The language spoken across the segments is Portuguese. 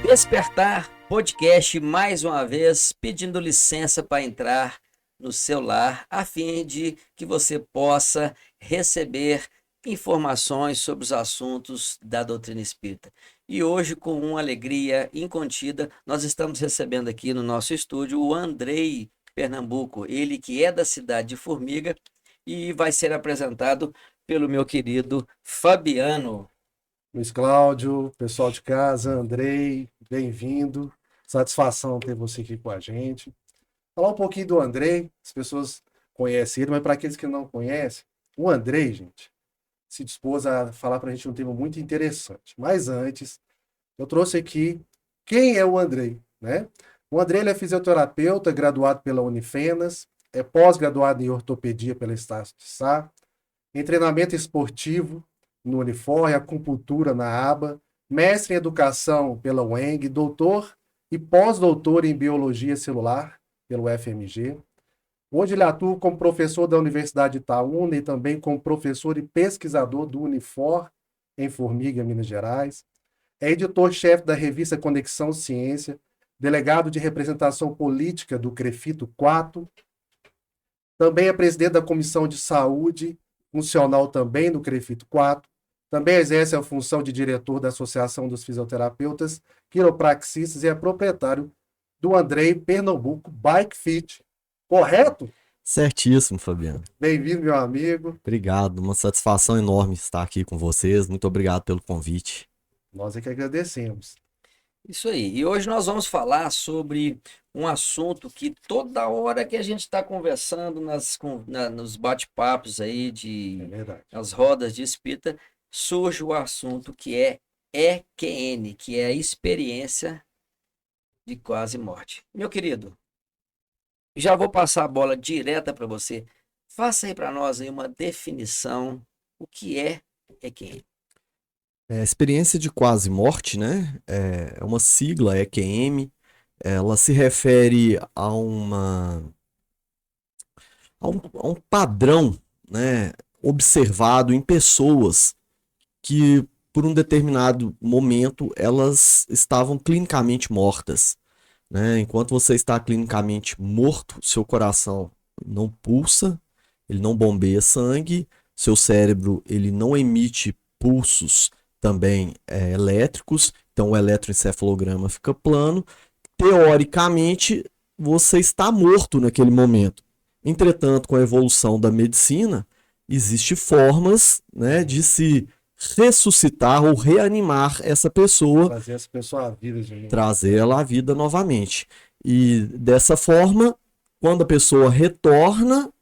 Despertar Podcast mais uma vez pedindo licença para entrar no seu lar a fim de que você possa receber informações sobre os assuntos da doutrina espírita. E hoje, com uma alegria incontida, nós estamos recebendo aqui no nosso estúdio o Andrei Pernambuco, ele que é da cidade de Formiga e vai ser apresentado pelo meu querido Fabiano. Luiz Cláudio, pessoal de casa, Andrei, bem-vindo. Satisfação ter você aqui com a gente. Falar um pouquinho do Andrei, as pessoas conhecem ele, mas para aqueles que não conhecem, o Andrei, gente, se dispôs a falar para a gente um tema muito interessante. Mas antes, eu trouxe aqui quem é o Andrei, né? O Andrei ele é fisioterapeuta, graduado pela Unifenas, é pós-graduado em ortopedia pela Estácio de Sá, em treinamento esportivo no Unifor, acupuntura na aba, mestre em educação pela UENG, doutor e pós-doutor em biologia celular pelo FMG. Hoje ele atua como professor da Universidade de Itaúna e também como professor e pesquisador do Unifor em Formiga, Minas Gerais. É editor-chefe da revista Conexão Ciência, delegado de representação política do CREFITO 4. Também é presidente da Comissão de Saúde funcional também no CREFITO 4. Também exerce a função de diretor da Associação dos Fisioterapeutas Quiropraxistas e é proprietário do Andrei Pernambuco Bike Fit. Correto? Certíssimo, Fabiano. Bem-vindo, meu amigo. Obrigado, uma satisfação enorme estar aqui com vocês. Muito obrigado pelo convite. Nós é que agradecemos. Isso aí. E hoje nós vamos falar sobre um assunto que toda hora que a gente está conversando nos bate-papos aí É verdade. nas rodas de espírita, surge o assunto que é EQN, que é a experiência de quase morte. Meu querido, já vou passar a bola direta para você. Faça aí para nós aí uma definição, o que é EQN. A experiência de quase morte, né? É uma sigla, EQM. Ela se refere a um padrão, né, observado em pessoas que, por um determinado momento, elas estavam clinicamente mortas, né? Enquanto você está clinicamente morto, seu coração não pulsa, ele não bombeia sangue, seu cérebro ele não emite pulsos também elétricos, então o eletroencefalograma fica plano. Teoricamente, você está morto naquele momento. Entretanto, com a evolução da medicina, existem formas, né, de se ressuscitar ou reanimar essa pessoa, Trazer essa pessoa à vida, gente. trazê-la à vida novamente. E dessa forma, quando a pessoa retorna,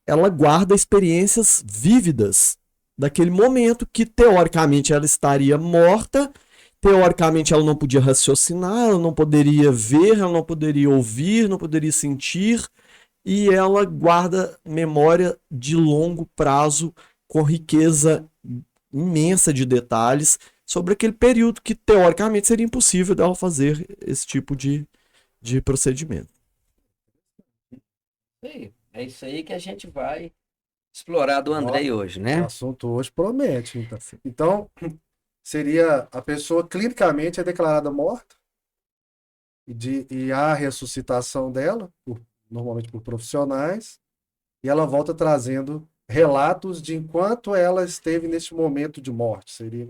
ela guarda experiências vívidas daquele momento que, teoricamente, ela estaria morta, teoricamente, ela não podia raciocinar, ela não poderia ver, ela não poderia ouvir, não poderia sentir, e ela guarda memória de longo prazo com riqueza imensa de detalhes sobre aquele período que, teoricamente, seria impossível dela fazer esse tipo de procedimento. É isso aí que a gente vai explorar do Andrei hoje, O né? assunto hoje promete, então. Então, seria a pessoa clinicamente é declarada morta e há a ressuscitação dela, normalmente por profissionais, e ela volta trazendo relatos de enquanto ela esteve nesse momento de morte. Seria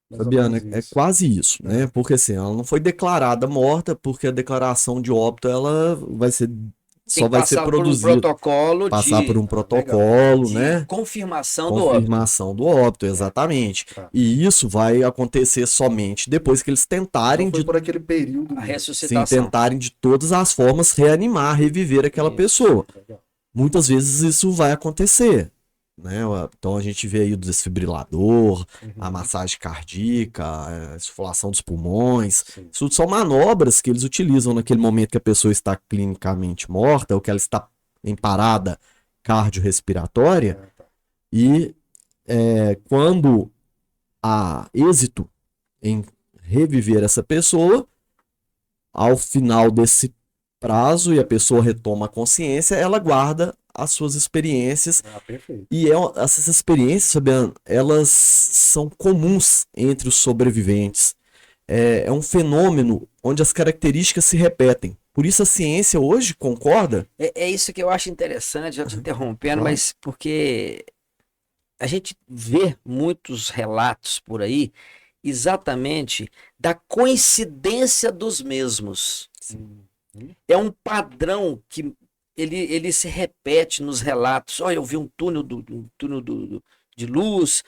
mais ou Fabiana, menos é isso. quase isso, né? Porque assim, ela não foi declarada morta, porque a declaração de óbito ela Tem só que vai ser passar por um produzida, protocolo passar por um Legal. protocolo, de né? confirmação do óbito. Confirmação do óbito, exatamente. Tá. E isso vai acontecer somente depois que eles Então tentarem foi por aquele período A mesmo. ressuscitação. tentarem de todas as formas reanimar, reviver aquela Isso. pessoa. Legal. Muitas vezes isso vai acontecer, né? Então a gente vê aí o desfibrilador, a massagem cardíaca, a insuflação dos pulmões. Sim. Isso são manobras que eles utilizam naquele momento que a pessoa está clinicamente morta ou que ela está em parada cardiorrespiratória. Tá. E quando há êxito em reviver essa pessoa, ao final desse prazo e a pessoa retoma a consciência, ela guarda as suas experiências. Perfeito. E essas experiências, Fabiano, elas são comuns entre os sobreviventes. é um fenômeno onde as características se repetem. Por isso a ciência hoje concorda. É isso que eu acho interessante, já te interrompendo, Claro. mas porque a gente vê muitos relatos por aí exatamente da coincidência dos mesmos. É um padrão que ele se repete nos relatos. Olha, eu vi um túnel de luz.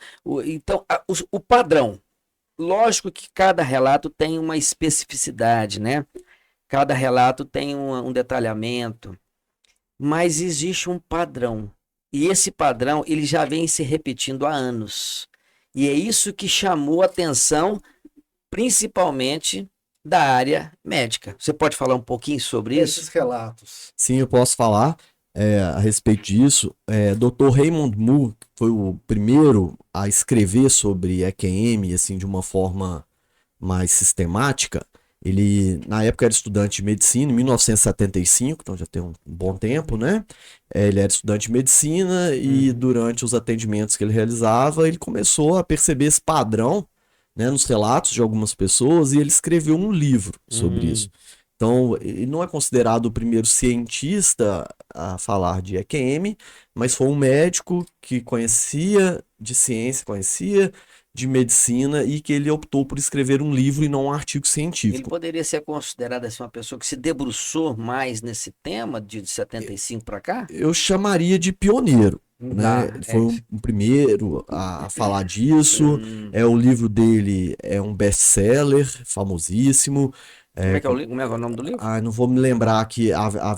Então, o padrão. Lógico que cada relato tem uma especificidade, né? Cada relato tem um detalhamento, mas existe um padrão. E esse padrão, ele já vem se repetindo há anos. E é isso que chamou a atenção, principalmente da área médica. Você pode falar um pouquinho sobre Esses isso? relatos. Sim, eu posso falar a respeito disso. Dr. Raymond Moore foi o primeiro a escrever sobre EQM, assim, de uma forma mais sistemática. Ele, na época, era estudante de medicina, em 1975, então já tem um bom tempo, né? Ele era estudante de medicina e durante os atendimentos que ele realizava, ele começou a perceber esse padrão, né, nos relatos de algumas pessoas e ele escreveu um livro sobre isso. Então, ele não é considerado o primeiro cientista a falar de EQM, mas foi um médico que conhecia de ciência, conhecia de medicina e que ele optou por escrever um livro e não um artigo Ele científico. poderia ser considerado assim, uma pessoa que se debruçou mais nesse tema de 75 para cá? Eu chamaria de pioneiro, né? Tá, Ele foi um primeiro a falar disso. O livro dele é um best-seller, famosíssimo. Como é que é como é que é o nome do livro? Não vou me lembrar aqui a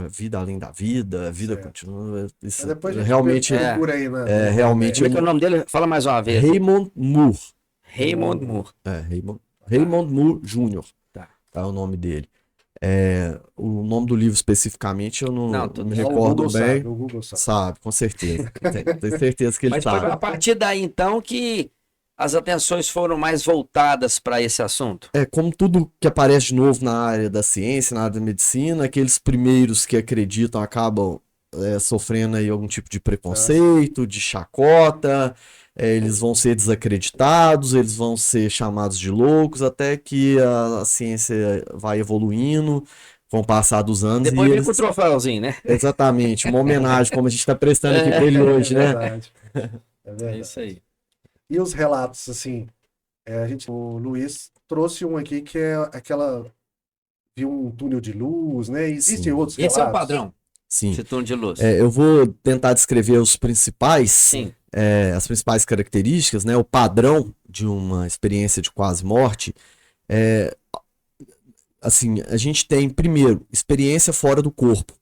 vida além da vida, a vida Certo. continua. Isso, Mas depois a gente realmente, procura aí na realmente Como é que é o nome dele? Fala mais uma vez. Raymond Moore. Raymond Moore. Raymond Moore Jr. Tá. Tá o nome dele. O nome do livro especificamente eu não Não, me Só o recordo Google bem. sabe, o Google sabe. Sabe, com certeza. Tenho certeza que ele Mas foi sabe. a partir daí, então, que as atenções foram mais voltadas para esse assunto. Como tudo que aparece de novo na área da ciência, na área da medicina, aqueles primeiros que acreditam acabam sofrendo aí algum tipo de preconceito, de chacota, eles vão ser desacreditados, eles vão ser chamados de loucos, até que a ciência vai evoluindo, vão passar dos anos Depois e vem eles... com o troféuzinho, né? Exatamente, uma homenagem, como a gente está prestando aqui para ele É hoje, né? verdade. É verdade. aí. E os relatos, assim, o Luiz trouxe um aqui que é aquela. Viu um túnel de luz, né? Existem Sim. outros Esse é o relatos. padrão, Sim. esse túnel de luz. Eu vou tentar descrever os principais, Sim. as principais características, né? O padrão de uma experiência de quase morte. Assim, a gente tem, primeiro, experiência fora do corpo.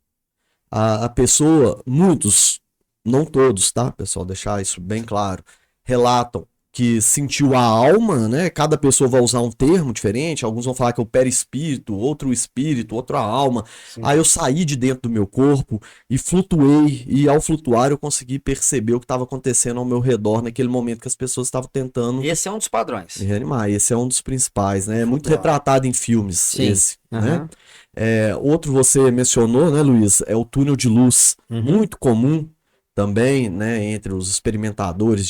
A pessoa, muitos, não todos, tá, pessoal? Deixar isso bem claro, relatam que sentiu a alma, né? Cada pessoa vai usar um termo diferente. Alguns vão falar que é o perispírito, outro espírito, outro a alma. Sim. Aí eu saí de dentro do meu corpo e flutuei. E ao flutuar eu consegui perceber o que estava acontecendo ao meu redor naquele momento que as pessoas estavam tentando Esse é um dos padrões. me reanimar. Esse é um dos principais, né? É muito Flutuar. retratado em filmes, Sim. esse, Aham. né? Outro você mencionou, né, Luiz? É o túnel de luz. Muito comum também, né, entre os experimentadores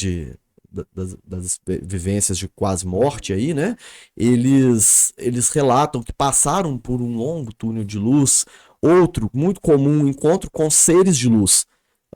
das vivências de quase morte aí, né? Eles relatam que passaram por um longo túnel de luz. Outro, muito comum, encontro com seres de luz.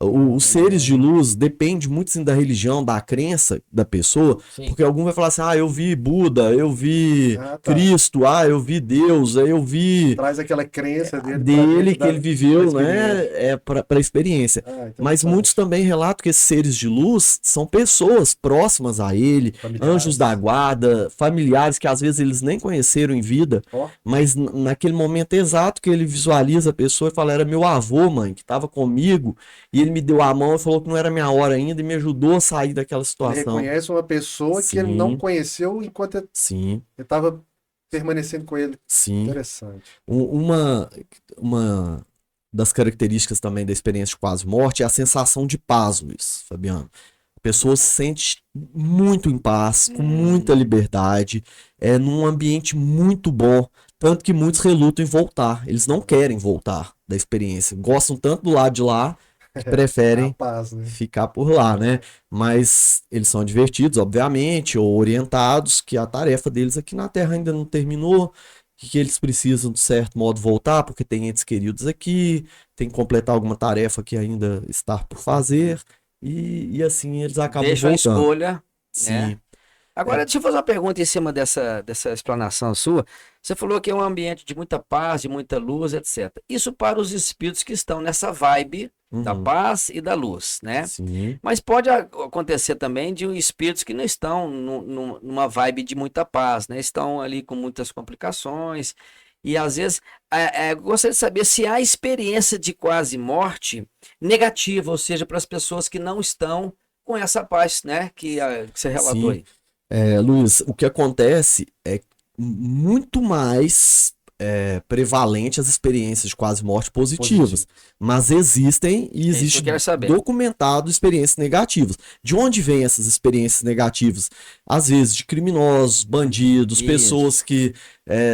Os seres de luz depende muito assim, da religião, da crença da pessoa, Sim. porque algum vai falar assim, eu vi Buda, eu vi Ah, tá. Cristo, eu vi Deus, eu vi Traz aquela crença dele, pra dele dentro que ele viveu, da né, para a experiência. então Mas faz. muitos também relatam que esses seres de luz são pessoas próximas a ele, Familiares. anjos da guarda, familiares que às vezes eles nem conheceram em vida, Ó. mas naquele momento exato que ele visualiza a pessoa e fala, era meu avô, mãe, que estava comigo, e ele me deu a mão e falou que não era minha hora ainda e me ajudou a sair daquela Ele situação. reconhece uma pessoa que ele Sim. não conheceu enquanto ele Sim, estava permanecendo com ele. sim. Interessante. Uma das características também da experiência de quase morte é a sensação de paz, Luiz, Fabiano. A pessoa se sente muito em paz, com muita liberdade, num ambiente muito bom, tanto que muitos relutam em voltar. Eles não querem voltar da experiência. Gostam tanto do lado de lá que A preferem paz, né? ficar por lá, né? Mas eles são advertidos, obviamente, ou orientados que a tarefa deles aqui na Terra ainda não terminou, que eles precisam, de certo modo, voltar, porque tem entes queridos aqui, tem que completar alguma tarefa que ainda está por fazer, e assim eles acabam Deixa a voltando. escolha, né? Sim. Agora, deixa eu fazer uma pergunta em cima dessa explanação sua. Você falou que é um ambiente de muita paz, de muita luz, etc. Isso para os espíritos que estão nessa vibe da Uhum. paz e da luz, né? Sim. Mas pode acontecer também de espíritos que não estão numa vibe de muita paz, né? Estão ali com muitas complicações. E às vezes, gostaria de saber se há experiência de quase morte negativa, ou seja, para as pessoas que não estão com essa paz, né? Que você relatou Sim. aí. Luiz, o que acontece é muito mais prevalente as experiências de quase morte positivas, mas existem e É isso que eu existe quero saber. documentado experiências negativas. De onde vêm essas experiências negativas? Às vezes de criminosos, bandidos, Isso. pessoas que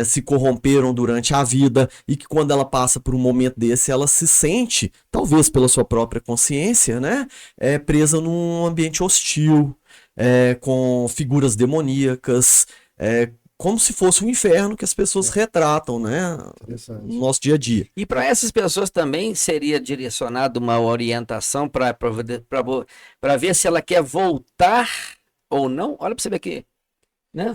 se corromperam durante a vida e que quando ela passa por um momento desse, ela se sente, talvez pela sua própria consciência, né, presa num ambiente hostil, com figuras demoníacas, como se fosse um inferno que as pessoas retratam, né, no Interessante. nosso dia a dia. E para essas pessoas também seria direcionada uma orientação para ver se ela quer voltar ou não? Olha para você ver aqui, né?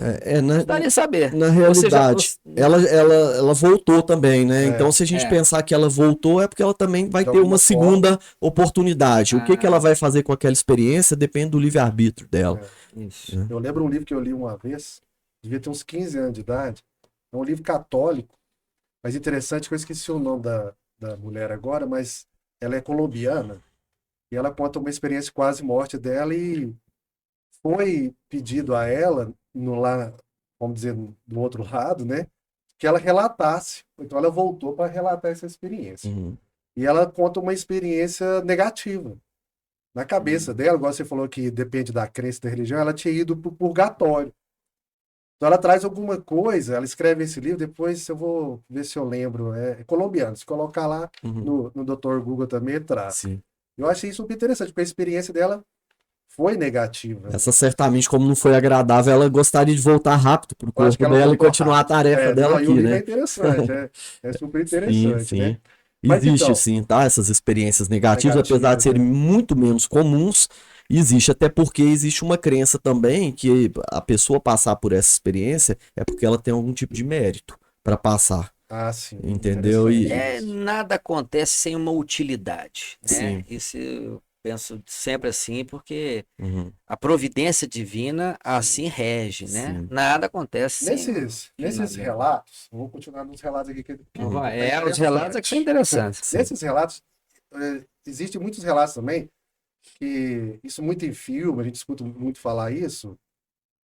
Gostaria de saber. Na Ou seja, realidade, ela voltou também, né? Então, se a gente é. pensar que ela voltou, é porque ela também vai De ter uma alguma segunda oportunidade. O que ela Ah, vai fazer com aquela experiência depende do livre-arbítrio dela. isso. Eu lembro um livro que eu li uma vez, devia ter uns 15 anos de idade. É um livro católico, mas interessante que eu esqueci o nome da mulher agora, mas ela é colombiana e ela conta uma experiência quase morte dela e foi pedido a ela, no lá, vamos dizer, do outro lado, né, que ela relatasse. Então ela voltou para relatar essa experiência. Uhum. E ela conta uma experiência negativa. Na cabeça dela, igual você falou que depende da crença da religião, ela tinha ido para o purgatório. Então ela traz alguma coisa, ela escreve esse livro, depois eu vou ver se eu lembro. É colombiano, se colocar lá Uhum. no Dr. Google também, traz. Sim. Eu achei isso muito interessante, porque a experiência dela foi negativa. Né? Essa certamente, como não foi agradável, ela gostaria de voltar rápido pro Eu acho que corpo ela dela e voltou continuar a rápido. tarefa dela Não, e o aqui, livro é né? interessante, é super Sim, interessante, né? sim. Mas Existe então, sim, tá? Essas experiências negativas, apesar de negativas, serem né? muito menos comuns, existe, até porque existe uma crença também que a pessoa passar por essa experiência é porque ela tem algum tipo de mérito para passar, Ah, sim, entendeu? interessante isso. Nada acontece sem uma utilidade, né? Sim. Isso eu penso sempre assim, porque Uhum. a providência divina Sim, assim rege, né? Sim. Nada acontece sem Nesses finalidade. relatos, vou continuar nos relatos aqui que Uhum. Vai, tá os relatos é que são interessante. interessantes. Sim. Nesses relatos, existem muitos relatos também, que isso muito em filme, a gente escuta muito falar isso,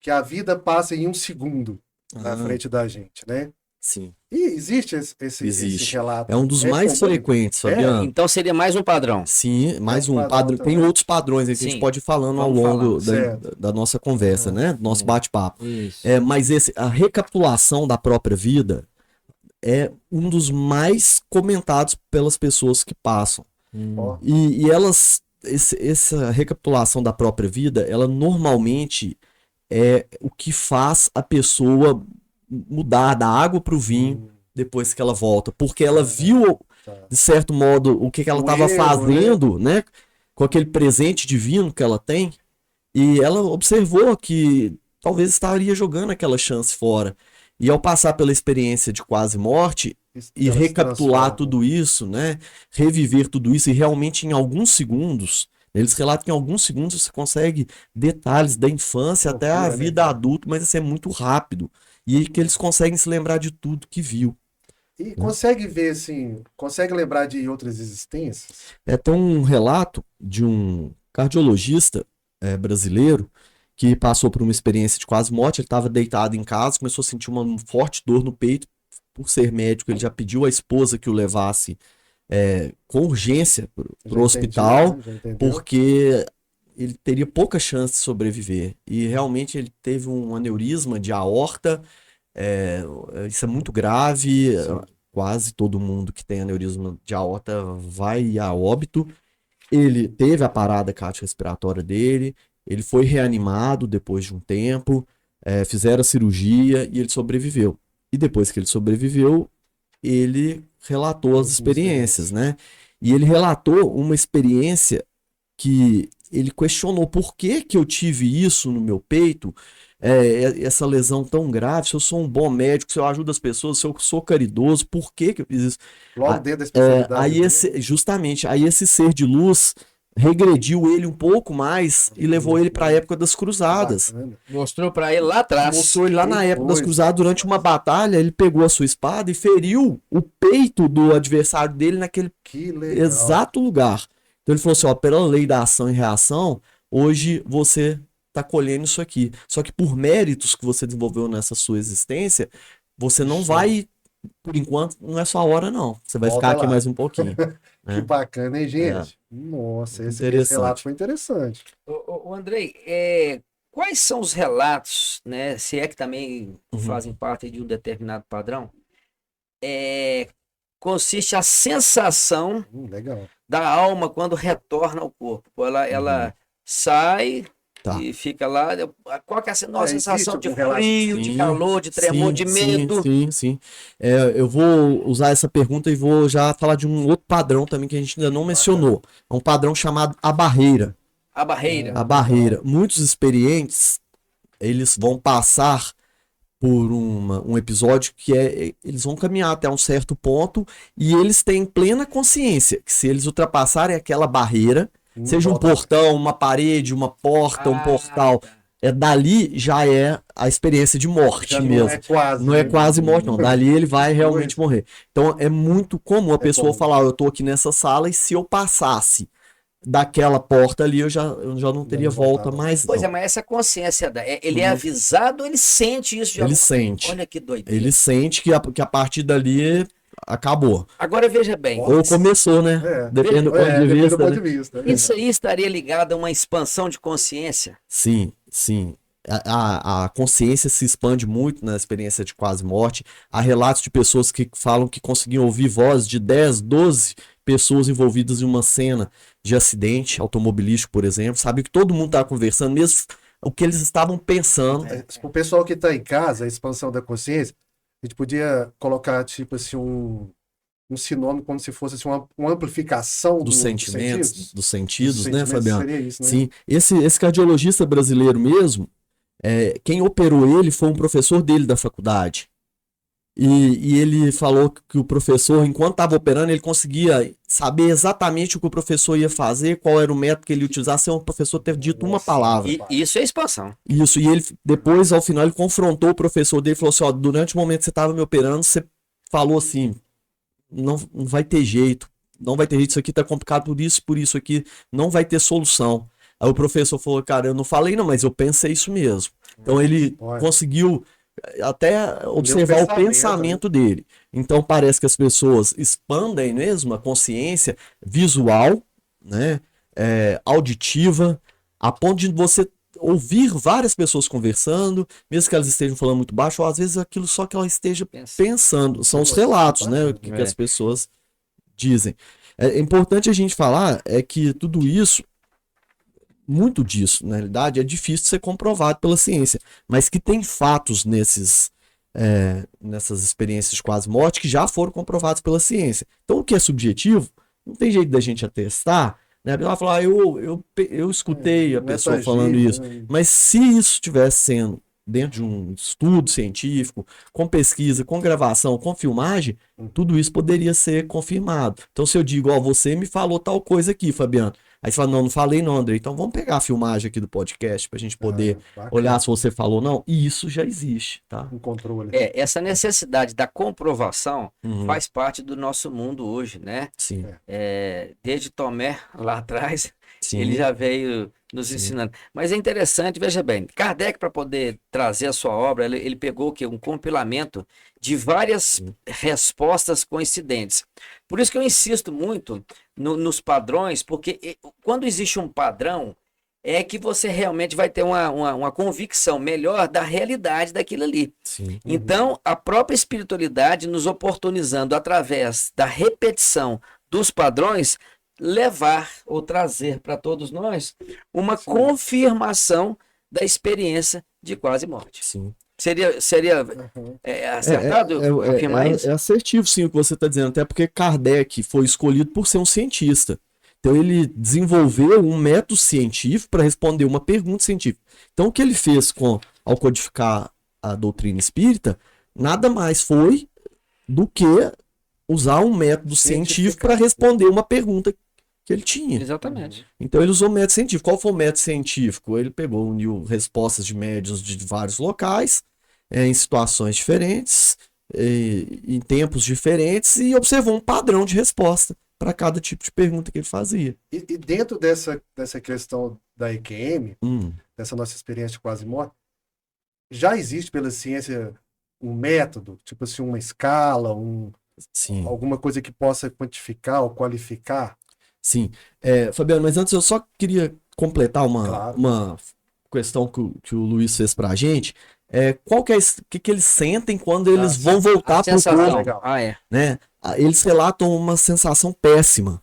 que a vida passa em um segundo na Ah, frente da gente, né? sim. E existe esse Existe. É relato. um dos É mais comum? frequentes, É, Fabiano. Então seria mais um padrão. Sim, é um mais um padrão padrão. Tem também. outros padrões aí que a gente Sim, pode ir falando ao vamos longo falando. Certo. da nossa conversa, Aham. né? Do nosso Sim. bate-papo. Isso. Mas a recapitulação da própria vida é um dos mais comentados pelas pessoas que passam. Ó, E elas, essa recapitulação da própria vida, ela normalmente é o que faz a pessoa mudar da água para o vinho hum, depois que ela volta, porque ela ah, viu, tá. de certo modo, o que que ela O estava erro, né? fazendo, né, com aquele presente divino que ela tem, e ela observou que talvez estaria jogando aquela chance fora. E ao passar pela experiência de quase morte e Ela se recapitular transforma. tudo isso, né, reviver tudo isso, e realmente em alguns segundos, eles relatam que em alguns segundos você consegue detalhes da infância até a Loucura, né, vida cara? adulta, mas isso é muito rápido. E aí que eles conseguem se lembrar de tudo que viu. E Né? consegue ver, assim, consegue lembrar de outras existências? Tem um relato de um cardiologista brasileiro que passou por uma experiência de quase morte. Ele estava deitado em casa, começou a sentir uma forte dor no peito. Por ser médico, ele já pediu à esposa que o levasse com urgência para Já o entendi, hospital, né? Já entendeu? porque ele teria pouca chance de sobreviver. E realmente ele teve um aneurisma de aorta. é, Isso é muito grave. Sim. Quase todo mundo que tem aneurisma de aorta vai a óbito. ele teve a parada cardiorrespiratória dele, ele foi reanimado depois de um tempo, fizeram a cirurgia e ele sobreviveu. E depois que ele sobreviveu, ele relatou as experiências, né? E ele relatou uma experiência que ele questionou por que que eu tive isso no meu peito, essa lesão tão grave, se eu sou um bom médico, se eu ajudo as pessoas, se eu sou caridoso, por que que eu fiz isso? Logo dentro da especialidade. Aí justamente, aí esse ser de luz regrediu ele um pouco mais e levou ele para a época das cruzadas. Bacana. Mostrou para ele lá atrás. Mostrou ele lá na Que época das coisa. cruzadas, durante uma batalha, ele pegou a sua espada e feriu o peito do adversário dele naquele Que legal. exato lugar. Então ele falou assim, ó, pela lei da ação e reação, hoje você está colhendo isso aqui. Só que por méritos que você desenvolveu nessa sua existência, você não Show. vai, por enquanto, não é sua hora não. Você vai Volta ficar aqui lá. mais um pouquinho. Que bacana, hein, gente? Nossa, esse Interessante. relato foi interessante. Ô, Andrei, quais são os relatos, né? Se é que também fazem parte de um determinado padrão, consiste a sensação Legal. da alma quando retorna ao corpo. Ela sai Tá. e fica lá. Qual que é a nossa Existe sensação de algum relato? frio, de Sim, calor, de tremor, de medo? Sim. Eu vou usar essa pergunta e vou já falar de um outro padrão também que a gente ainda não mencionou. É um padrão chamado a barreira. A barreira. A barreira. Muitos experientes, eles vão passar por um episódio que eles vão caminhar até um certo ponto e eles têm plena consciência que se eles ultrapassarem aquela barreira, seja um volta. portão, uma parede, uma porta, um portal, dali já é a experiência de morte Já mesmo. não é quase. Não é né? quase morte, não. Dali ele vai realmente morrer. Então é muito comum a pessoa comum. falar, eu tô aqui nessa sala e se eu passasse daquela porta ali, eu já não teria não volta voltava. mais Pois não. mas essa consciência, ele é avisado ou ele sente isso de Ele alguma- sente. Olha que doideira. Ele sente que a partir dali acabou. Agora veja bem, Ou começou, né? Depende do ponto de depende do vista, ponto né? de vista. isso aí estaria ligado a uma expansão de consciência? Sim. A consciência se expande muito na experiência de quase morte. Há relatos de pessoas que falam que conseguiam ouvir vozes de 10, 12 pessoas envolvidas em uma cena de acidente automobilístico, por exemplo. Sabe que todo mundo estava conversando, mesmo o que eles estavam pensando. O pessoal que está em casa, a expansão da consciência, a gente podia colocar, tipo assim, um sinônimo como se fosse assim, uma amplificação Dos sentimentos, dos sentidos, né, sentimentos, Fabiano? seria isso, né? Sim, esse cardiologista brasileiro mesmo, quem operou ele foi um professor dele da faculdade. E ele falou que o professor, enquanto estava operando, ele conseguia saber exatamente o que o professor ia fazer, qual era o método que ele ia utilizar, sem o professor ter dito uma palavra. E isso é expansão. Isso, e ele depois, ao final, ele confrontou o professor dele e falou assim, ó, durante o momento que você estava me operando, você falou assim, não vai ter jeito, isso aqui tá complicado por isso aqui, não vai ter solução. Aí o professor falou, cara, eu não falei não, mas eu pensei isso mesmo. Então ele Olha. conseguiu até observar o pensamento dele. Então parece que as pessoas expandem mesmo a consciência visual, né, auditiva, a ponto de você ouvir várias pessoas conversando, mesmo que elas estejam falando muito baixo, ou às vezes aquilo só que ela esteja pensando. São os relatos, né, que as pessoas dizem. É importante a gente falar que tudo isso, muito disso, na realidade, é difícil de ser comprovado pela ciência, mas que tem fatos nessas experiências de quase morte que já foram comprovados pela ciência. Então, o que é subjetivo, não tem jeito da gente atestar, né? A pessoa fala, eu escutei a pessoa falando isso, mas se isso estivesse sendo dentro de um estudo científico, com pesquisa, com gravação, com filmagem, tudo isso poderia ser confirmado. Então, se eu digo, ó, você me falou tal coisa aqui, Fabiano, aí você fala, não falei não, André, então vamos pegar a filmagem aqui do podcast pra gente poder olhar se você falou não, e isso já existe, tá? Um controle. Essa necessidade da comprovação faz parte do nosso mundo hoje, né? Sim. Desde Tomé, lá atrás, Sim. ele já veio nos ensinando. Mas é interessante, veja bem, Kardec, para poder trazer a sua obra, ele pegou um compilamento de várias respostas coincidentes. Por isso que eu insisto muito nos padrões, porque quando existe um padrão, é que você realmente vai ter uma convicção melhor da realidade daquilo ali. Sim. Então, a própria espiritualidade nos oportunizando através da repetição dos padrões, levar ou trazer para todos nós uma Sim. confirmação da experiência de quase morte. Sim. Seria Uhum. acertado afirmar isso? É assertivo, sim, o que você está dizendo, até porque Kardec foi escolhido por ser um cientista. Então ele desenvolveu um método científico para responder uma pergunta científica. Então o que ele fez ao codificar a doutrina espírita, nada mais foi do que usar um método científico para responder uma pergunta que ele tinha. Exatamente. Então ele usou método científico. Qual foi o método científico? Ele pegou, uniu respostas de médiuns de vários locais, em situações diferentes, em tempos diferentes, e observou um padrão de resposta para cada tipo de pergunta que ele fazia. E dentro dessa questão da EQM, dessa nossa experiência de quase morte, já existe pela ciência um método, tipo assim, uma escala, Sim. alguma coisa que possa quantificar ou qualificar? Sim. Fabiano, mas antes eu só queria completar Claro. uma questão que o Luiz fez pra gente. Qual que é que eles sentem quando eles vão voltar pro sensação. corpo, Legal. né? Eles relatam uma sensação péssima.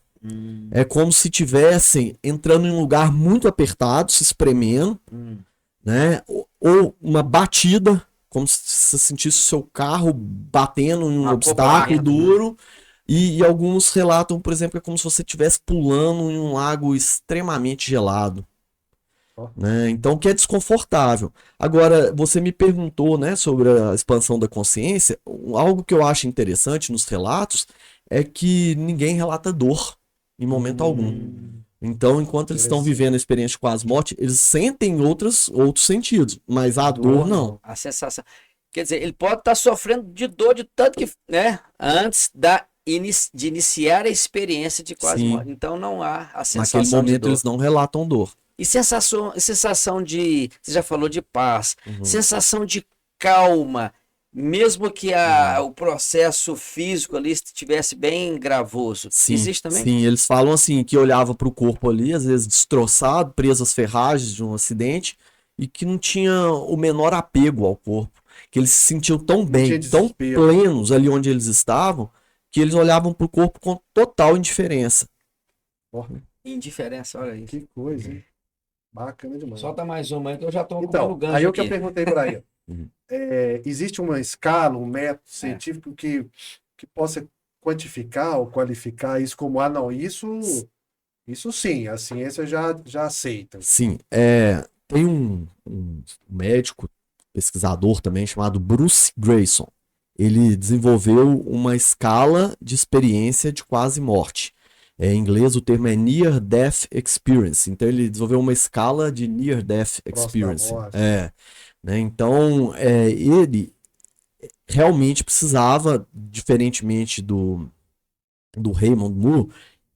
É como se tivessem entrando em um lugar muito apertado, se espremendo, né? Ou uma batida, como se você sentisse o seu carro batendo em um obstáculo duro. E alguns relatam, por exemplo, que é como se você estivesse pulando em um lago extremamente gelado. Né? Então, que é desconfortável. Agora, você me perguntou, né, sobre a expansão da consciência. Algo que eu acho interessante nos relatos é que ninguém relata dor em momento algum. Então, enquanto eles estão vivendo a experiência de quase morte, eles sentem outros sentidos, mas a dor não. A sensação. Quer dizer, ele pode estar sofrendo de dor de tanto que, né, antes de iniciar a experiência de quase morte. Então não há a sensação Naquele momento de dor. eles não relatam dor. E sensação de, você já falou de paz, sensação de calma, mesmo que o processo físico ali estivesse bem gravoso. Sim, existe também? Sim, eles falam assim, que olhava para o corpo ali, às vezes destroçado, preso às ferragens de um acidente, e que não tinha o menor apego ao corpo. Que eles se sentiam tão bem, tão plenos ali onde eles estavam, que eles olhavam para o corpo com total indiferença. Indiferença, olha aí. Que coisa, hein? Bacana demais. Solta mais uma aí que eu já estou Então, aí o que eu perguntei para ele. Existe uma escala, um método científico que possa quantificar ou qualificar isso como, não, isso sim, a ciência já aceita. Sim, tem um médico, pesquisador também, chamado Bruce Grayson. Ele desenvolveu uma escala de experiência de quase morte. Em inglês o termo é Near Death Experience. Então ele desenvolveu uma escala de Near Death Experience. Né? Então ele realmente precisava, diferentemente do Raymond Moore,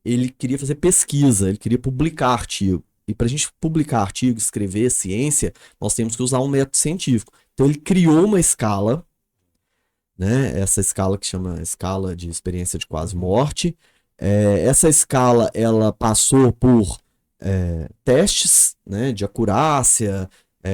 ele queria fazer pesquisa, ele queria publicar artigo. E para a gente publicar artigo, escrever ciência, nós temos que usar um método científico. Então ele criou uma escala, né? Essa escala que chama escala de experiência de quase morte. Essa escala ela passou por testes, né, de acurácia,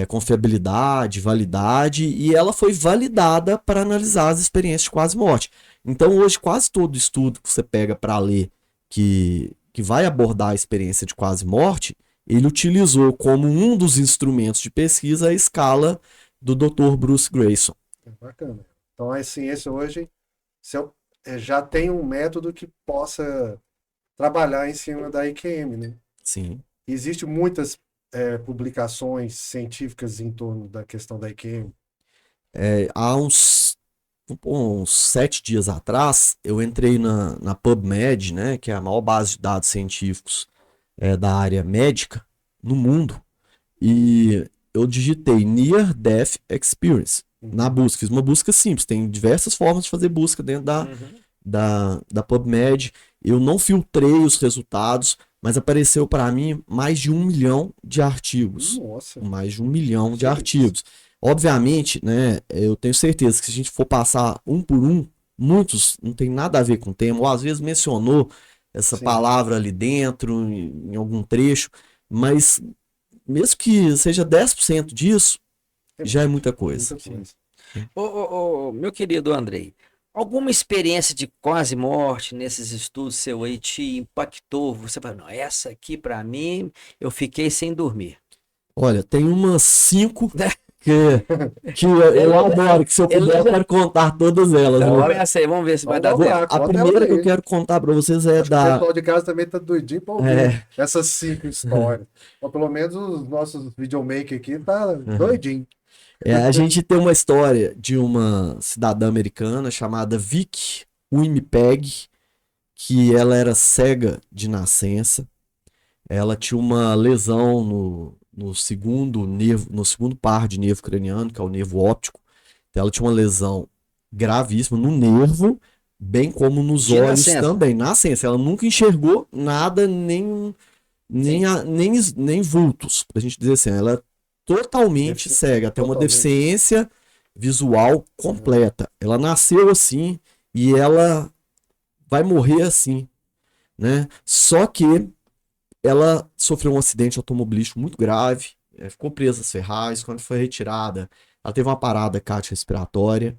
confiabilidade, validade, e ela foi validada para analisar as experiências de quase morte. Então hoje quase todo estudo que você pega para ler que vai abordar a experiência de quase morte, ele utilizou como um dos instrumentos de pesquisa a escala do Dr. Bruce Grayson. Bacana. Então a ciência hoje já tem um método que possa trabalhar em cima da IQM, né? Sim. Existem muitas publicações científicas em torno da questão da IQM. Há uns 7 dias atrás, eu entrei na PubMed, né, que é a maior base de dados científicos da área médica no mundo, e eu digitei Near Death Experience na busca. Fiz uma busca simples, tem diversas formas de fazer busca dentro da PubMed. Eu não filtrei os resultados, mas apareceu para mim mais de 1 milhão de artigos. Nossa. Mais de 1 milhão de artigos. Obviamente, né, eu tenho certeza que se a gente for passar um por um, muitos não tem nada a ver com o tema, ou às vezes mencionou essa palavra ali dentro, em algum trecho, mas mesmo que seja 10% disso, já é muita coisa. Meu querido Andrei, Alguma experiência de quase morte nesses estudos seu aí te impactou? Você fala, não, essa aqui pra mim, eu fiquei sem dormir. Olha, tem umas 5 Né? que eu adoro, que se eu puder eu quero contar todas elas. Então, Viu? começa aí, vamos ver se vai dar Vamos tempo. lá, A conta primeira elas que eu aí. quero contar pra vocês é Acho que o da. pessoal de casa também tá doidinho pra ouvir É, essas 5 histórias. Ou pelo menos os nossos videomakers aqui tá doidinho. a gente tem uma história de uma cidadã americana chamada Vicky Winnipeg, que ela era cega de nascença. Ela tinha uma lesão no segundo nervo, no segundo par de nervo craniano, que é o nervo óptico. Então, ela tinha uma lesão gravíssima no nervo, bem como nos De olhos nascença. também. Nascença, ela nunca enxergou nada, nem vultos, pra gente dizer assim. Ela é totalmente cega, tem uma Totalmente. deficiência visual completa. Ela nasceu assim e ela vai morrer assim, né? Só que ela sofreu um acidente automobilístico muito grave, ficou presa às ferragens. Quando foi retirada, ela teve uma parada cardiorrespiratória.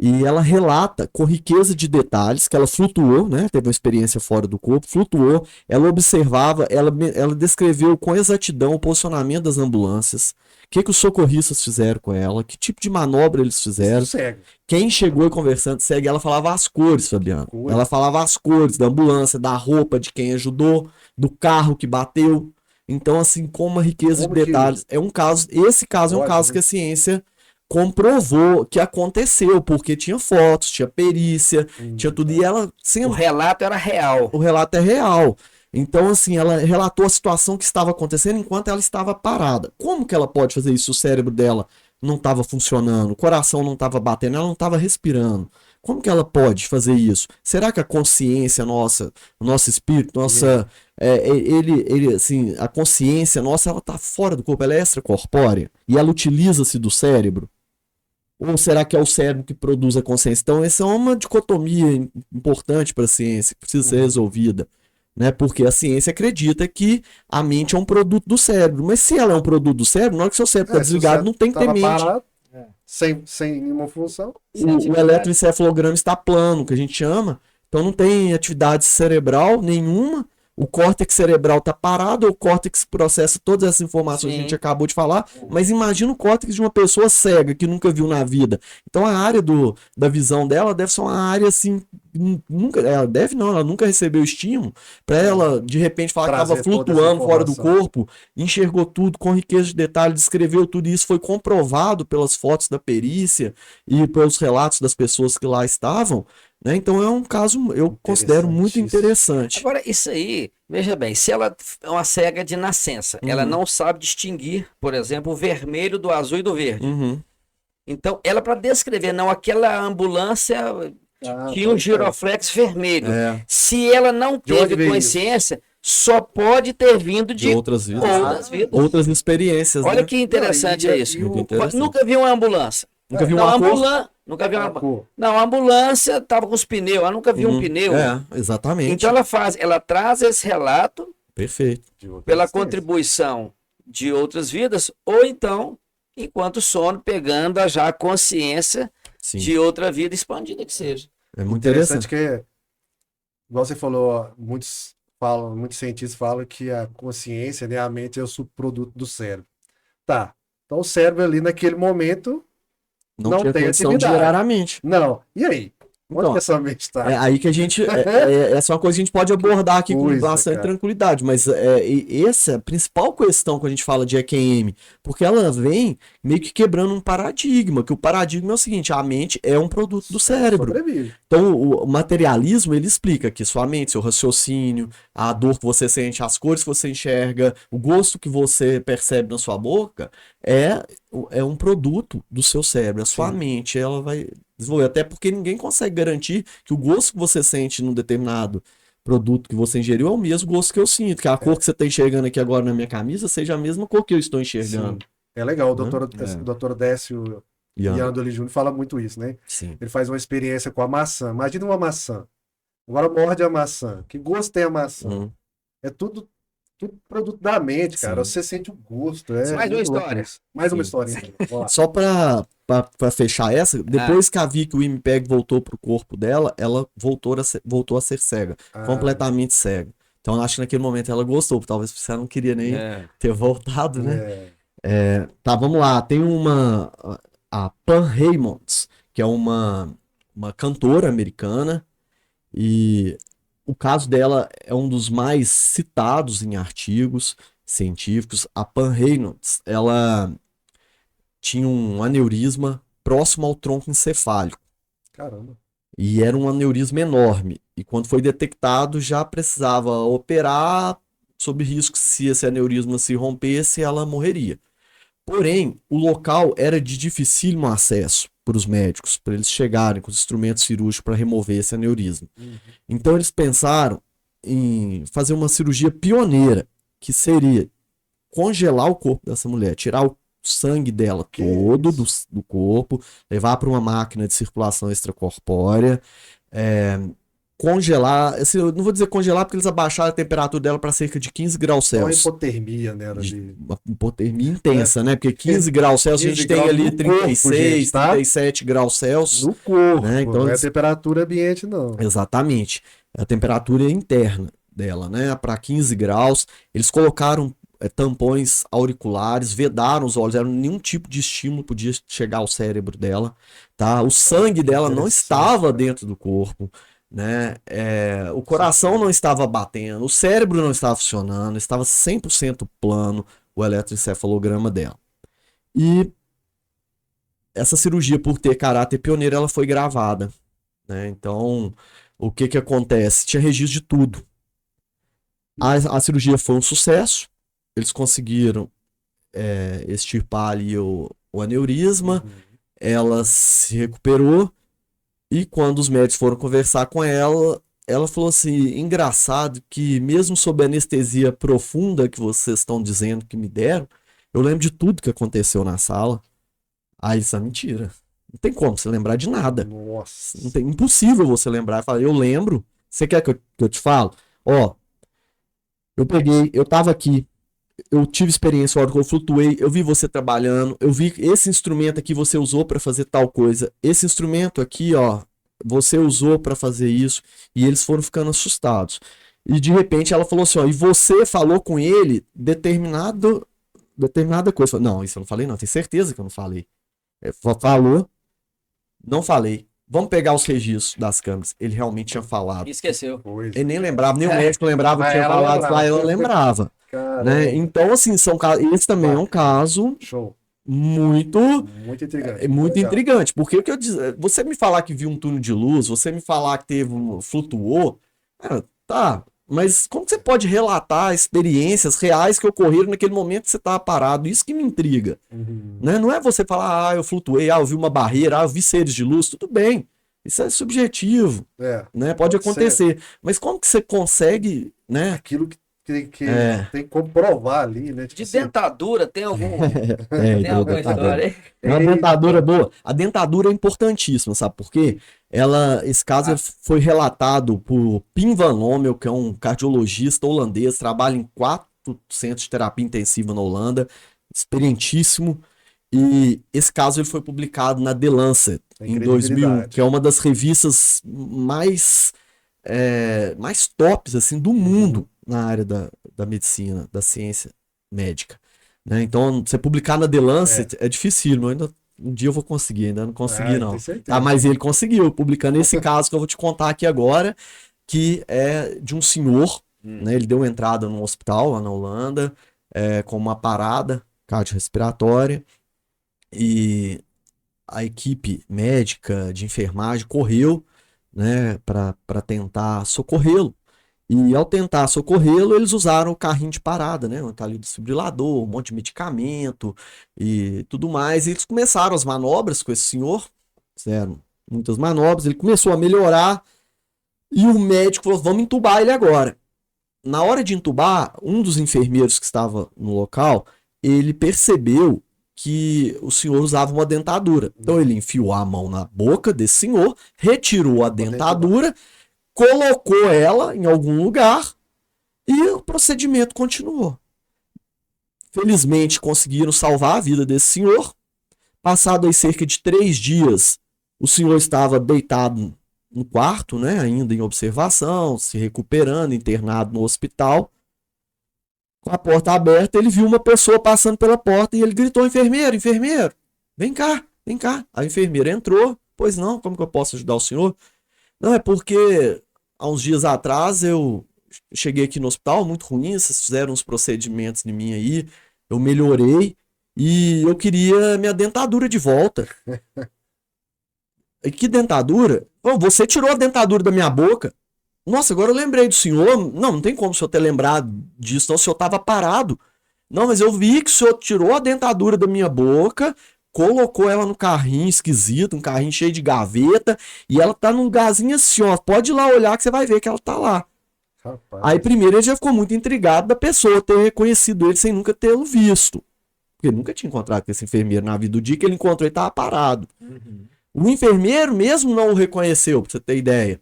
E ela relata com riqueza de detalhes que ela flutuou, né? Teve uma experiência fora do corpo, flutuou, ela observava, ela descreveu com exatidão o posicionamento das ambulâncias, o que os socorristas fizeram com ela, que tipo de manobra eles fizeram, Cego. quem chegou e conversando segue, ela falava as cores, Fabiano. Cores. Ela falava as cores da ambulância, da roupa de quem ajudou, do carro que bateu. Então, assim, com uma riqueza Como de que- detalhes. É um caso, esse caso é um Lógico, caso né? que a ciência comprovou que aconteceu, porque tinha fotos, tinha perícia, tinha tudo. E ela O sempre relato era real. o relato é real. Então, assim, ela relatou a situação que estava acontecendo enquanto ela estava parada. Como que ela pode fazer isso? O cérebro dela não estava funcionando, o coração não estava batendo, ela não estava respirando. Como que ela pode fazer isso? Será que a consciência nossa, o nosso espírito, assim, a consciência nossa, ela está fora do corpo, ela é extracorpórea e ela utiliza-se do cérebro? Ou será que é o cérebro que produz a consciência? Então, essa é uma dicotomia importante para a ciência, que precisa ser resolvida. Né? Porque a ciência acredita que a mente é um produto do cérebro. Mas se ela é um produto do cérebro, na hora que seu cérebro está Se o desligado, cérebro não tem que ter tava mente. parado, sem nenhuma função. O eletroencefalograma está plano, que a gente chama. Então não tem atividade cerebral nenhuma. O córtex cerebral está parado, o córtex processa todas essas informações que a gente acabou de falar, mas imagina o córtex de uma pessoa cega que nunca viu na vida. Então a área da visão dela deve ser uma área assim, ela nunca recebeu estímulo para ela de repente falar que Trazer estava toda essa flutuando fora do informação. corpo, enxergou tudo com riqueza de detalhes, descreveu tudo, e isso foi comprovado pelas fotos da perícia e pelos relatos das pessoas que lá estavam. Né? Então é um caso, eu considero muito interessante. Agora, isso aí, veja bem, se ela é uma cega de nascença, ela não sabe distinguir, por exemplo, o vermelho do azul e do verde. Uhum. Então, ela para descrever, não, aquela ambulância tinha um giroflex vermelho. É, Se ela não De onde teve veio consciência, só pode ter vindo de de outras vidas. outras vidas. Outras experiências, Olha né? que interessante Não, é e- isso. e o- Muito interessante. Nunca vi uma ambulância. Nunca vi Não, uma cor. nunca vi uma A cor. Não, a ambulância tava com os pneus, ela nunca viu um Uhum. pneu. É, exatamente. Então ela traz esse relato Perfeito. De outra pela existência. contribuição de outras vidas, ou então, enquanto sono, pegando já a consciência Sim. de outra vida expandida que seja. É muito Interessante interessante. que, igual você falou, ó, muitos cientistas falam que a consciência, né, a mente é o subproduto do cérebro. Tá. Então o cérebro ali naquele momento, não tinha tem condição de atividade. gerar a mente. não. E aí? Onde Então, que essa mente está? É aí que a gente. Essa é uma coisa que a gente pode abordar aqui com Coisa, bastante cara. tranquilidade. Mas essa é a principal questão que a gente fala de EQM. Porque ela vem meio que quebrando um paradigma. Que o paradigma é o seguinte: a mente é um produto do cérebro. Sobrevive. Então, o materialismo, ele explica que sua mente, seu raciocínio, a dor que você sente, as cores que você enxerga, o gosto que você percebe na sua boca, é um produto do seu cérebro. A sua Sim. mente, ela vai desenvolver. Até porque ninguém consegue garantir que o gosto que você sente num determinado produto que você ingeriu é o mesmo gosto que eu sinto. Que a cor que você está enxergando aqui agora na minha camisa seja a mesma cor que eu estou enxergando. É legal, o Né? doutor Décio E anda. Yandoli Júnior fala muito isso, né? Sim. Ele faz uma experiência com a maçã. Imagina uma maçã. Agora morde a maçã. Que gosto tem a maçã? Hum. É tudo tudo produto da mente, cara. Sim. Você sente o gosto. É Mais uma muito louco história. isso. Mais uma Sim. historinha. Vamos lá. Só pra fechar essa, depois que a Vicky Winnipeg voltou pro corpo dela, ela voltou a ser cega. Ah, Completamente cega. Então eu acho que naquele momento ela gostou, talvez você não queria nem É. ter voltado, né? é. Tá, vamos lá. Tem a Pam Raymonds, que é uma cantora americana, e o caso dela é um dos mais citados em artigos científicos. A Pam Raymonds, ela tinha um aneurisma próximo ao tronco encefálico. Caramba. E era um aneurisma enorme. E quando foi detectado, já precisava operar, sob risco, se esse aneurisma se rompesse, ela morreria. Porém, o local era de dificílimo acesso para os médicos, para eles chegarem com os instrumentos cirúrgicos para remover esse aneurisma. Então, eles pensaram em fazer uma cirurgia pioneira, que seria congelar o corpo dessa mulher, tirar o sangue dela Que todo isso? do corpo, levar para uma máquina de circulação extracorpórea, congelar, assim, eu não vou dizer congelar porque eles abaixaram a temperatura dela para cerca de 15 graus Dá uma Celsius. hipotermia nela ali. Uma hipotermia intensa, né? Porque 15 graus Celsius a 15 gente tem graus ali no corpo, 36, gente, tá? 37 graus Celsius. No corpo. Né? Então, Não é eles- temperatura ambiente, não. Exatamente. A temperatura interna dela, né? Para 15 graus. Eles colocaram tampões auriculares, vedaram os olhos, nenhum tipo de estímulo podia chegar ao cérebro dela, tá? O sangue dela não interessante, estava cara. dentro do corpo, né? O coração não estava batendo, o cérebro não estava funcionando, estava 100% plano o eletroencefalograma dela. E essa cirurgia, por ter caráter pioneiro, ela foi gravada, né? Então, o que que acontece? Tinha registro de tudo. A cirurgia foi um sucesso, eles conseguiram extirpar ali o aneurisma, ela se recuperou, e quando os médicos foram conversar com ela, ela falou assim, engraçado que mesmo sob a anestesia profunda que vocês estão dizendo que me deram, eu lembro de tudo que aconteceu na sala. Ah, isso é mentira. Não tem como você lembrar de nada. Nossa. Impossível você lembrar. Fala, eu lembro. Você quer que eu te falo? Ó, eu tava aqui, eu tive experiência, a hora que eu flutuei, eu vi você trabalhando, eu vi esse instrumento aqui você usou para fazer tal coisa, esse instrumento aqui, ó, você usou para fazer isso, e eles foram ficando assustados. E de repente ela falou assim, ó, e você falou com ele determinada coisa. Eu falei, não, isso eu não falei não, tenho certeza que eu não falei. Falou, não falei. Vamos pegar os registros das câmeras. Ele realmente tinha falado. Esqueceu. Coisa. Ele nem lembrava, nem o médico lembrava que Mas tinha ela falado, lembrava. ela lembrava. Caramba. Né? Então, assim, esse também é um caso Show. muito, Muito intrigante. muito Legal. intrigante. Porque o que eu diz, você me falar que viu um túnel de luz, você me falar que flutuou, tá. Mas como você pode relatar experiências reais que ocorreram naquele momento que você estava parado? Isso que me intriga. Né? Não é você falar, eu flutuei, eu vi uma barreira, eu vi seres de luz, tudo bem. Isso é subjetivo, né? Pode acontecer. Mas como que você consegue, né? Aquilo que tem como provar ali, né? Tipo De assim, dentadura, tem tem alguma história aí? É uma dentadura boa. A dentadura é importantíssima, sabe por quê? Esse caso foi relatado por Pim Van Lommel, que é um cardiologista holandês, trabalha em 4 centros de terapia intensiva na Holanda, experientíssimo. E esse caso ele foi publicado na The Lancet Tem em 2001, credibilidade. que é uma das revistas mais tops assim, do mundo na área da medicina, da ciência médica. Né? Então, você publicar na The Lancet é difícil, mas um dia eu vou conseguir, ainda não consegui não. tenho certeza. Tá, mas ele conseguiu, publicando esse caso que eu vou te contar aqui agora, que é de um senhor, né? Ele deu entrada num hospital lá na Holanda, com uma parada cardiorrespiratória, e a equipe médica de enfermagem correu, né, para tentar socorrê-lo. E ao tentar socorrê-lo, eles usaram o carrinho de parada, né? Um desfibrilador, um monte de medicamento e tudo mais. E eles começaram as manobras com esse senhor, fizeram muitas manobras, ele começou a melhorar e o médico falou, vamos entubar ele agora. Na hora de entubar, um dos enfermeiros que estava no local, ele percebeu que o senhor usava uma dentadura. Então ele enfiou a mão na boca desse senhor, retirou a dentadura, colocou ela em algum lugar E o procedimento continuou. Felizmente conseguiram salvar a vida desse senhor. Passado aí cerca de 3 dias, o senhor estava deitado no quarto, né, ainda em observação, se recuperando, internado no hospital. Com a porta aberta, ele viu uma pessoa passando pela porta e ele gritou: enfermeiro, enfermeiro, vem cá, vem cá. A enfermeira entrou: pois não, como que eu posso ajudar o senhor? Não, é porque há uns dias atrás eu cheguei aqui no hospital muito ruim, vocês fizeram uns procedimentos em mim aí, eu melhorei e eu queria minha dentadura de volta. E que dentadura? Oh, você tirou a dentadura da minha boca. Nossa, agora eu lembrei do senhor. Não, não tem como o senhor ter lembrado disso, não, o senhor estava parado. Não, mas eu vi que o senhor tirou a dentadura da minha boca, colocou ela no carrinho esquisito, um carrinho cheio de gaveta, e ela tá num lugarzinho assim, ó. Pode ir lá olhar que você vai ver que ela tá lá. Rapaz. Aí primeiro ele já ficou muito intrigado da pessoa ter reconhecido ele sem nunca tê-lo visto. Porque ele nunca tinha encontrado com esse enfermeiro na vida. Do dia que ele encontrou, ele tava parado. O enfermeiro mesmo não o reconheceu, pra você ter ideia.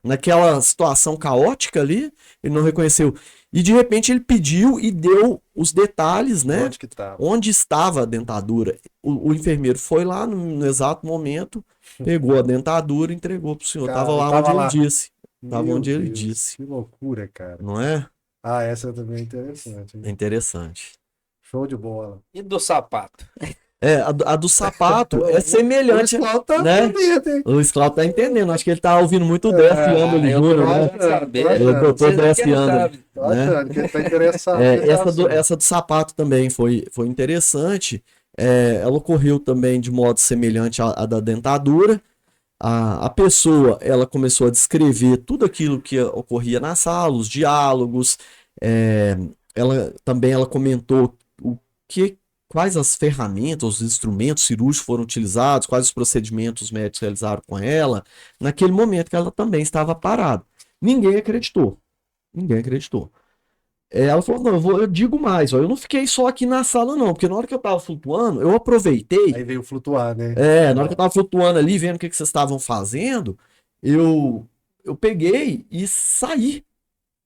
Naquela situação caótica ali, ele não reconheceu. E de repente ele pediu e deu os detalhes, né? Onde que tava? Onde estava a dentadura. O enfermeiro foi lá no exato momento, pegou a dentadura e entregou pro senhor. Cara, Tava lá tava onde lá. ele disse. Tava Meu onde ele Deus, disse. Que loucura, cara. Não é? Ah, essa também é interessante. É interessante. Show de bola. E do sapato? É, a do sapato é semelhante, O Cláudio tá né? entendendo, hein? O Cláudio tá entendendo, acho que ele tá ouvindo muito o Décio eu Júnior, tô né? achando saber. Eu tô Vocês aqui Décio não sabem. Tô né? achando que ele tá interessado. É, nesse assunto. essa do sapato também foi interessante. É, ela ocorreu também de modo semelhante à da dentadura. A pessoa ela começou a descrever tudo aquilo que ocorria na sala, os diálogos. Ela comentou quais as ferramentas, os instrumentos cirúrgicos foram utilizados, quais os procedimentos os médicos realizaram com ela, naquele momento que ela também estava parada. Ninguém acreditou. Ninguém acreditou. Ela falou: não, eu digo mais, ó, eu não fiquei só aqui na sala, não, porque na hora que eu tava flutuando, eu aproveitei. Aí veio flutuar, né? Na hora que eu tava flutuando ali, vendo o que vocês estavam fazendo, eu peguei e saí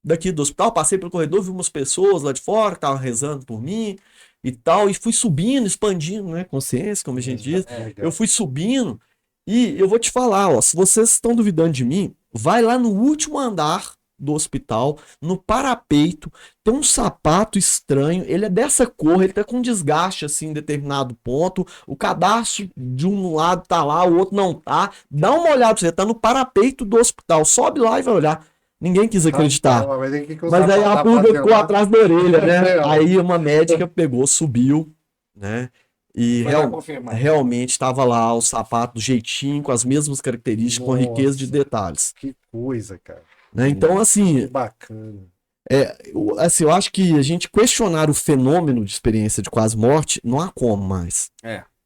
daqui do hospital, passei pelo corredor, vi umas pessoas lá de fora que estavam rezando por mim e tal, e fui subindo, expandindo, né, consciência, como a gente diz. Eu fui subindo e eu vou te falar, ó, se vocês estão duvidando de mim, vai lá no último andar do hospital, no parapeito, tem um sapato estranho, ele é dessa cor, ele tá com desgaste assim em determinado ponto, o cadastro de um lado tá lá, o outro não tá. Dá uma olhada pra você, tá no parapeito do hospital, sobe lá e vai olhar. Ninguém quis acreditar. Mas aí a pulga ficou atrás da orelha, né? Aí uma médica pegou, subiu, né? E realmente estava lá o sapato do jeitinho, com as mesmas características, com riqueza de detalhes. Que coisa, cara. Né? Então, assim, Que bacana. eu acho que a gente questionar o fenômeno de experiência de quase morte não há como mais.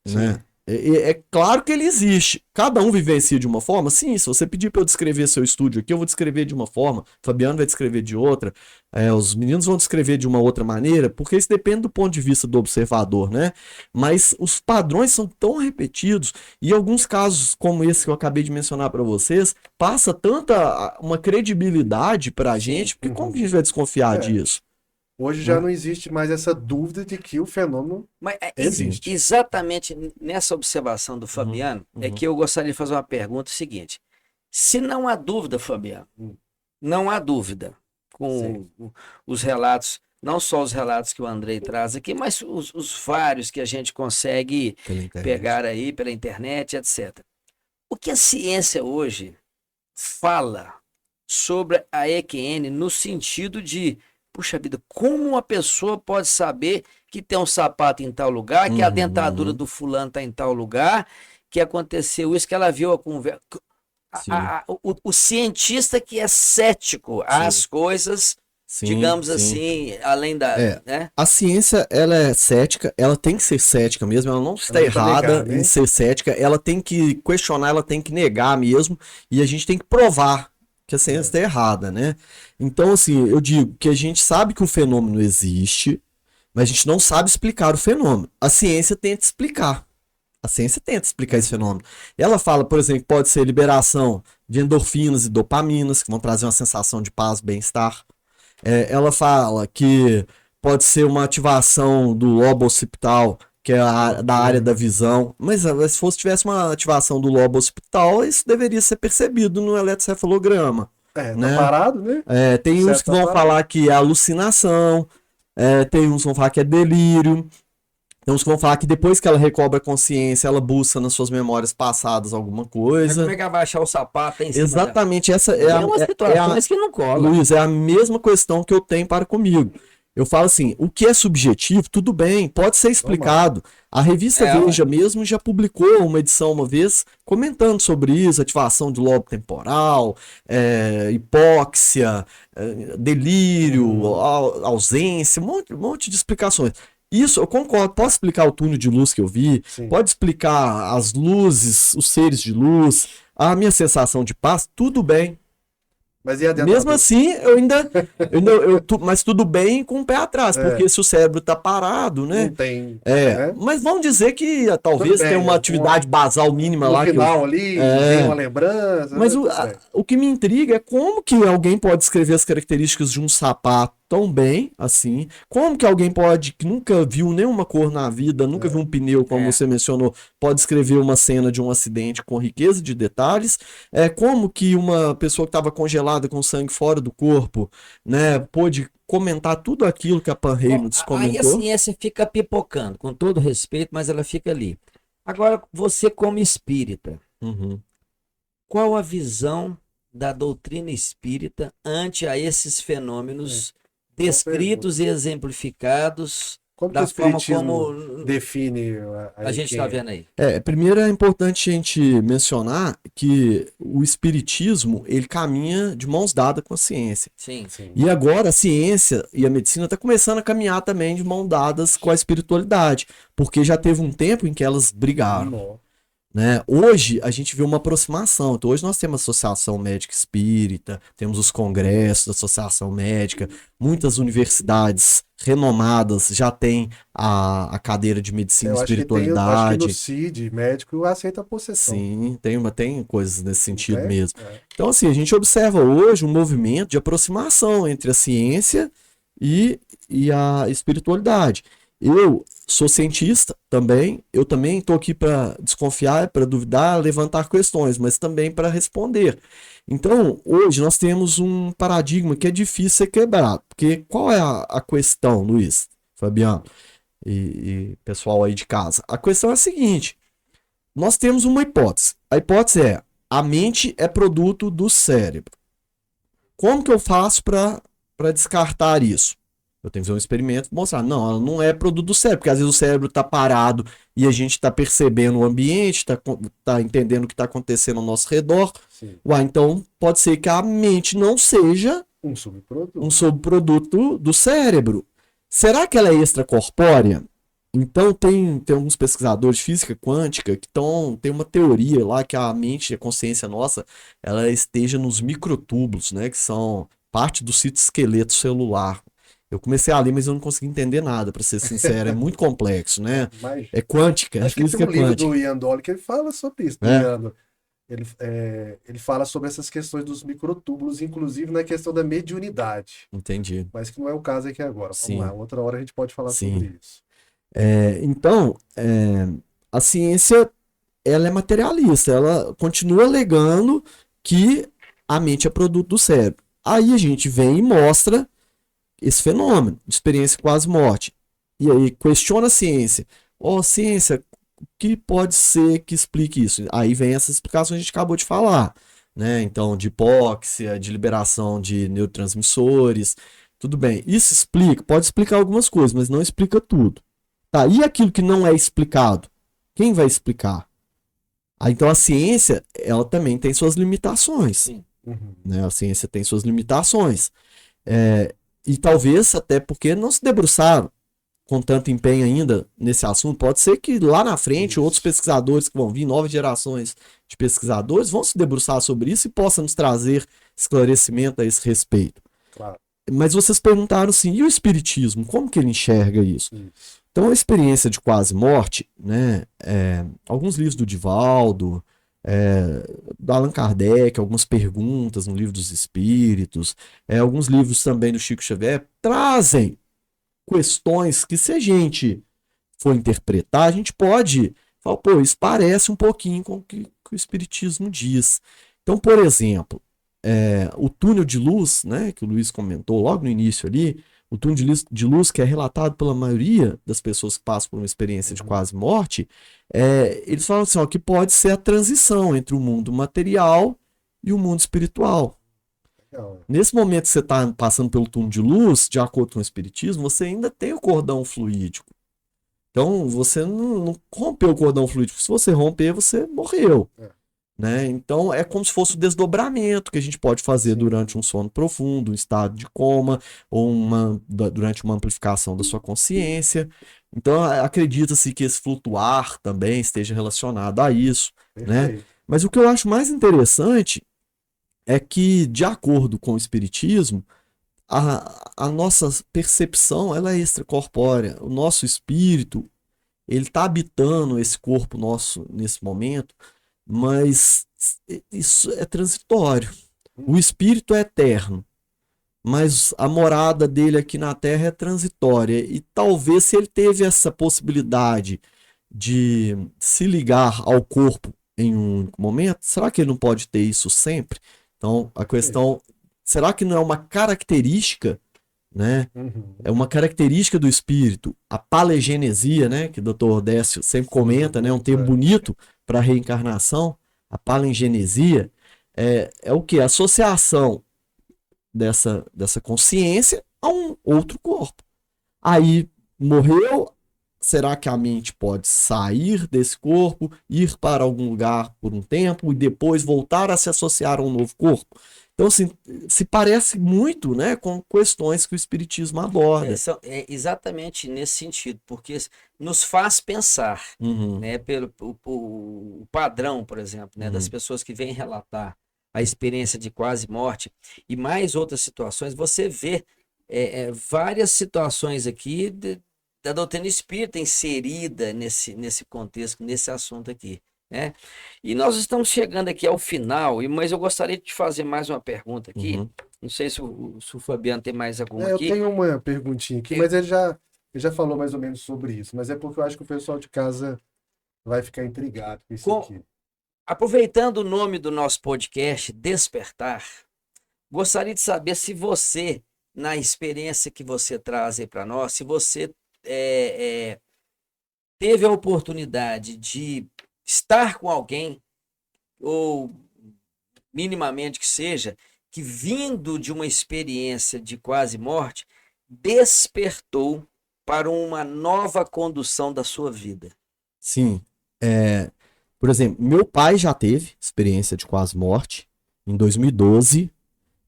Né? É claro que ele existe. Cada um vivencia de uma forma. Sim, se você pedir para eu descrever seu estúdio aqui, eu vou descrever de uma forma, o Fabiano vai descrever de outra, os meninos vão descrever de uma outra maneira, porque isso depende do ponto de vista do observador, né? Mas os padrões são tão repetidos, e alguns casos como esse que eu acabei de mencionar para vocês, passa tanta uma credibilidade para a gente, porque como que a gente vai desconfiar disso? Hoje já não existe mais essa dúvida de que o fenômeno Mas existe. Exatamente nessa observação do Fabiano é que eu gostaria de fazer uma pergunta seguinte. Se não há dúvida, Fabiano, não há dúvida com os relatos, não só os relatos que o Andrei traz aqui, mas os vários que a gente consegue pegar aí pela internet, etc. O que a ciência hoje fala sobre a EQN no sentido de, puxa vida, como uma pessoa pode saber que tem um sapato em tal lugar, que a dentadura do fulano está em tal lugar, que aconteceu isso, que ela viu a conversa. O cientista que é cético às coisas, digamos assim, além da... né? A ciência, ela é cética, ela tem que ser cética mesmo, ela não está errada negar, né? em ser cética, ela tem que questionar, ela tem que negar mesmo, e a gente tem que provar que a ciência está errada, né? Então, assim, eu digo que a gente sabe que o fenômeno existe, mas a gente não sabe explicar o fenômeno. A ciência tenta explicar. A ciência tenta explicar esse fenômeno. Ela fala, por exemplo, que pode ser liberação de endorfinas e dopaminas, que vão trazer uma sensação de paz, bem-estar. Ela fala que pode ser uma ativação do lobo occipital, que é da área da visão. Mas se tivesse uma ativação do lobo occipital, isso deveria ser percebido no eletrocefalograma. Tá né? parado, né? Tem uns que vão falar que é alucinação, tem uns que vão falar que é delírio. Tem uns que vão falar que depois que ela recobra a consciência, ela busca nas suas memórias passadas alguma coisa. Como é que vai baixar o sapato em cima Exatamente, essa umas situações que não cola. Luiz, é a mesma questão que eu tenho para comigo. Eu falo assim, o que é subjetivo, tudo bem, pode ser explicado. A revista Veja mesmo já publicou uma edição uma vez comentando sobre isso, ativação de lobo temporal, hipóxia, delírio, ausência, um monte de explicações. Isso, eu concordo. Posso explicar o túnel de luz que eu vi? Sim. Pode explicar as luzes, os seres de luz, a minha sensação de paz? Tudo bem. Mas e a Mesmo assim, mas tudo bem com o pé atrás, porque se o cérebro tá parado, né? Não tem. Mas vamos dizer que talvez tenha uma atividade basal mínima lá. No final ali, tem uma lembrança. Mas o que me intriga é como que alguém pode escrever as características de um sapato tão bem assim, como que alguém que nunca viu nenhuma cor na vida, nunca viu um pneu, como você mencionou, pode escrever uma cena de um acidente com riqueza de detalhes, como que uma pessoa que estava congelada com sangue fora do corpo, né, pôde comentar tudo aquilo que a Pan Reynolds comentou. Aí a ciência fica pipocando, com todo respeito, mas ela fica ali. Agora, você como espírita, qual a visão da doutrina espírita ante a esses fenômenos descritos e exemplificados da forma como define a gente está vendo aí? Primeiro é importante a gente mencionar que o espiritismo, ele caminha de mãos dadas com a ciência. Sim. E agora a ciência e a medicina está começando a caminhar também de mãos dadas com a espiritualidade, porque já teve um tempo em que elas brigaram. Né? Hoje a gente vê uma aproximação. Então, hoje nós temos a Associação Médica Espírita, temos os congressos da Associação Médica, muitas universidades renomadas já têm a cadeira de medicina e espiritualidade. Acho que no CID, médico aceita a possessão. Sim, tem coisas nesse sentido mesmo. Então, assim, a gente observa hoje um movimento de aproximação entre a ciência e a espiritualidade. Eu sou cientista também, eu também estou aqui para desconfiar, para duvidar, levantar questões, mas também para responder. Então, hoje nós temos um paradigma que é difícil ser quebrado, porque qual é a questão, Luiz, Fabiano e pessoal aí de casa? A questão é a seguinte, nós temos uma hipótese. A hipótese é, a mente é produto do cérebro. Como que eu faço para descartar isso? Eu tenho que fazer um experimento e mostrar. Não, ela não é produto do cérebro, porque às vezes o cérebro está parado e a gente está percebendo o ambiente, está entendendo o que está acontecendo ao nosso redor. Então pode ser que a mente não seja um subproduto do cérebro. Será que ela é extracorpórea? Então tem alguns pesquisadores de física quântica que tem uma teoria lá que a mente, a consciência nossa, ela esteja nos microtúbulos, né, que são parte do citoesqueleto celular. Eu comecei a ler, mas eu não consegui entender nada, para ser sincero. É muito complexo, né? É quântica, a física é quântica. Tem um livro do Ian Dolly que ele fala sobre isso. Ele fala sobre essas questões dos microtúbulos, inclusive na questão da mediunidade. Entendi. Mas que não é o caso aqui agora. Sim. Vamos lá, outra hora a gente pode falar sobre isso. Então, a ciência ela é materialista. Ela continua alegando que a mente é produto do cérebro. Aí a gente vem e mostra esse fenômeno de experiência quase morte. E aí questiona a ciência. Ciência, o que pode ser que explique isso? Aí vem essas explicações que a gente acabou de falar, né? Então, de hipóxia, de liberação de neurotransmissores, tudo bem. Isso pode explicar algumas coisas, mas não explica tudo. Tá, e aquilo que não é explicado? Quem vai explicar? Então a ciência, ela também tem suas limitações. Né? A ciência tem suas limitações. E talvez até porque não se debruçaram com tanto empenho ainda nesse assunto. Pode ser que lá na frente outros pesquisadores que vão vir, novas gerações de pesquisadores, vão se debruçar sobre isso e possam nos trazer esclarecimento a esse respeito. Claro. Mas vocês perguntaram assim, e o espiritismo? Como que ele enxerga isso? Então a experiência de quase morte, né, alguns livros do Divaldo, do Allan Kardec, algumas perguntas no Livro dos Espíritos, alguns livros também do Chico Xavier, trazem questões que, se a gente for interpretar, a gente pode falar, pô, isso parece um pouquinho com o que o Espiritismo diz. Então, por exemplo, o túnel de luz, né, que o Luiz comentou logo no início ali, o túnel de luz que é relatado pela maioria das pessoas que passam por uma experiência de quase morte, eles falam assim, ó, que pode ser a transição entre o mundo material e o mundo espiritual. Legal. Nesse momento que você está passando pelo túnel de luz, de acordo com o Espiritismo, você ainda tem o cordão fluídico. Então, você não rompeu o cordão fluídico. Se você romper, você morreu. Né? Então, é como se fosse o desdobramento que a gente pode fazer durante um sono profundo, um estado de coma, ou durante uma amplificação da sua consciência. Então, acredita-se que esse flutuar também esteja relacionado a isso. Né? Mas o que eu acho mais interessante é que, de acordo com o Espiritismo, a nossa percepção ela é extracorpórea. O nosso espírito ele está habitando esse corpo nosso nesse momento, mas isso é transitório. O espírito é eterno, mas a morada dele aqui na Terra é transitória. E talvez se ele teve essa possibilidade de se ligar ao corpo em um único momento, será que ele não pode ter isso sempre? Então, a questão, será que não é uma característica, né? É uma característica do espírito, a palegenesia, né? Que o Dr. Décio sempre comenta, né? Um termo bonito para reencarnação. A palingenesia é o que? A associação dessa consciência a um outro corpo. Aí morreu, será que a mente pode sair desse corpo, ir para algum lugar por um tempo e depois voltar a se associar a um novo corpo? Então, assim, se parece muito, né, com questões que o Espiritismo aborda. É exatamente nesse sentido, porque nos faz pensar, né, pelo o padrão, por exemplo, né, das pessoas que vêm relatar a experiência de quase morte e mais outras situações, você vê várias situações aqui da doutrina espírita inserida nesse contexto, nesse assunto aqui. Né? E nós estamos chegando aqui ao final, mas eu gostaria de te fazer mais uma pergunta aqui. Não sei se o Fabiano tem mais alguma aqui. Eu tenho uma perguntinha aqui, mas ele já falou mais ou menos sobre isso. Mas é porque eu acho que o pessoal de casa vai ficar intrigado com isso aqui. Aproveitando o nome do nosso podcast, Despertar, gostaria de saber se você, na experiência que você traz aí para nós, se você teve a oportunidade de estar com alguém, ou minimamente que seja, que vindo de uma experiência de quase morte, despertou para uma nova condução da sua vida. Sim. Por exemplo, meu pai já teve experiência de quase morte em 2012.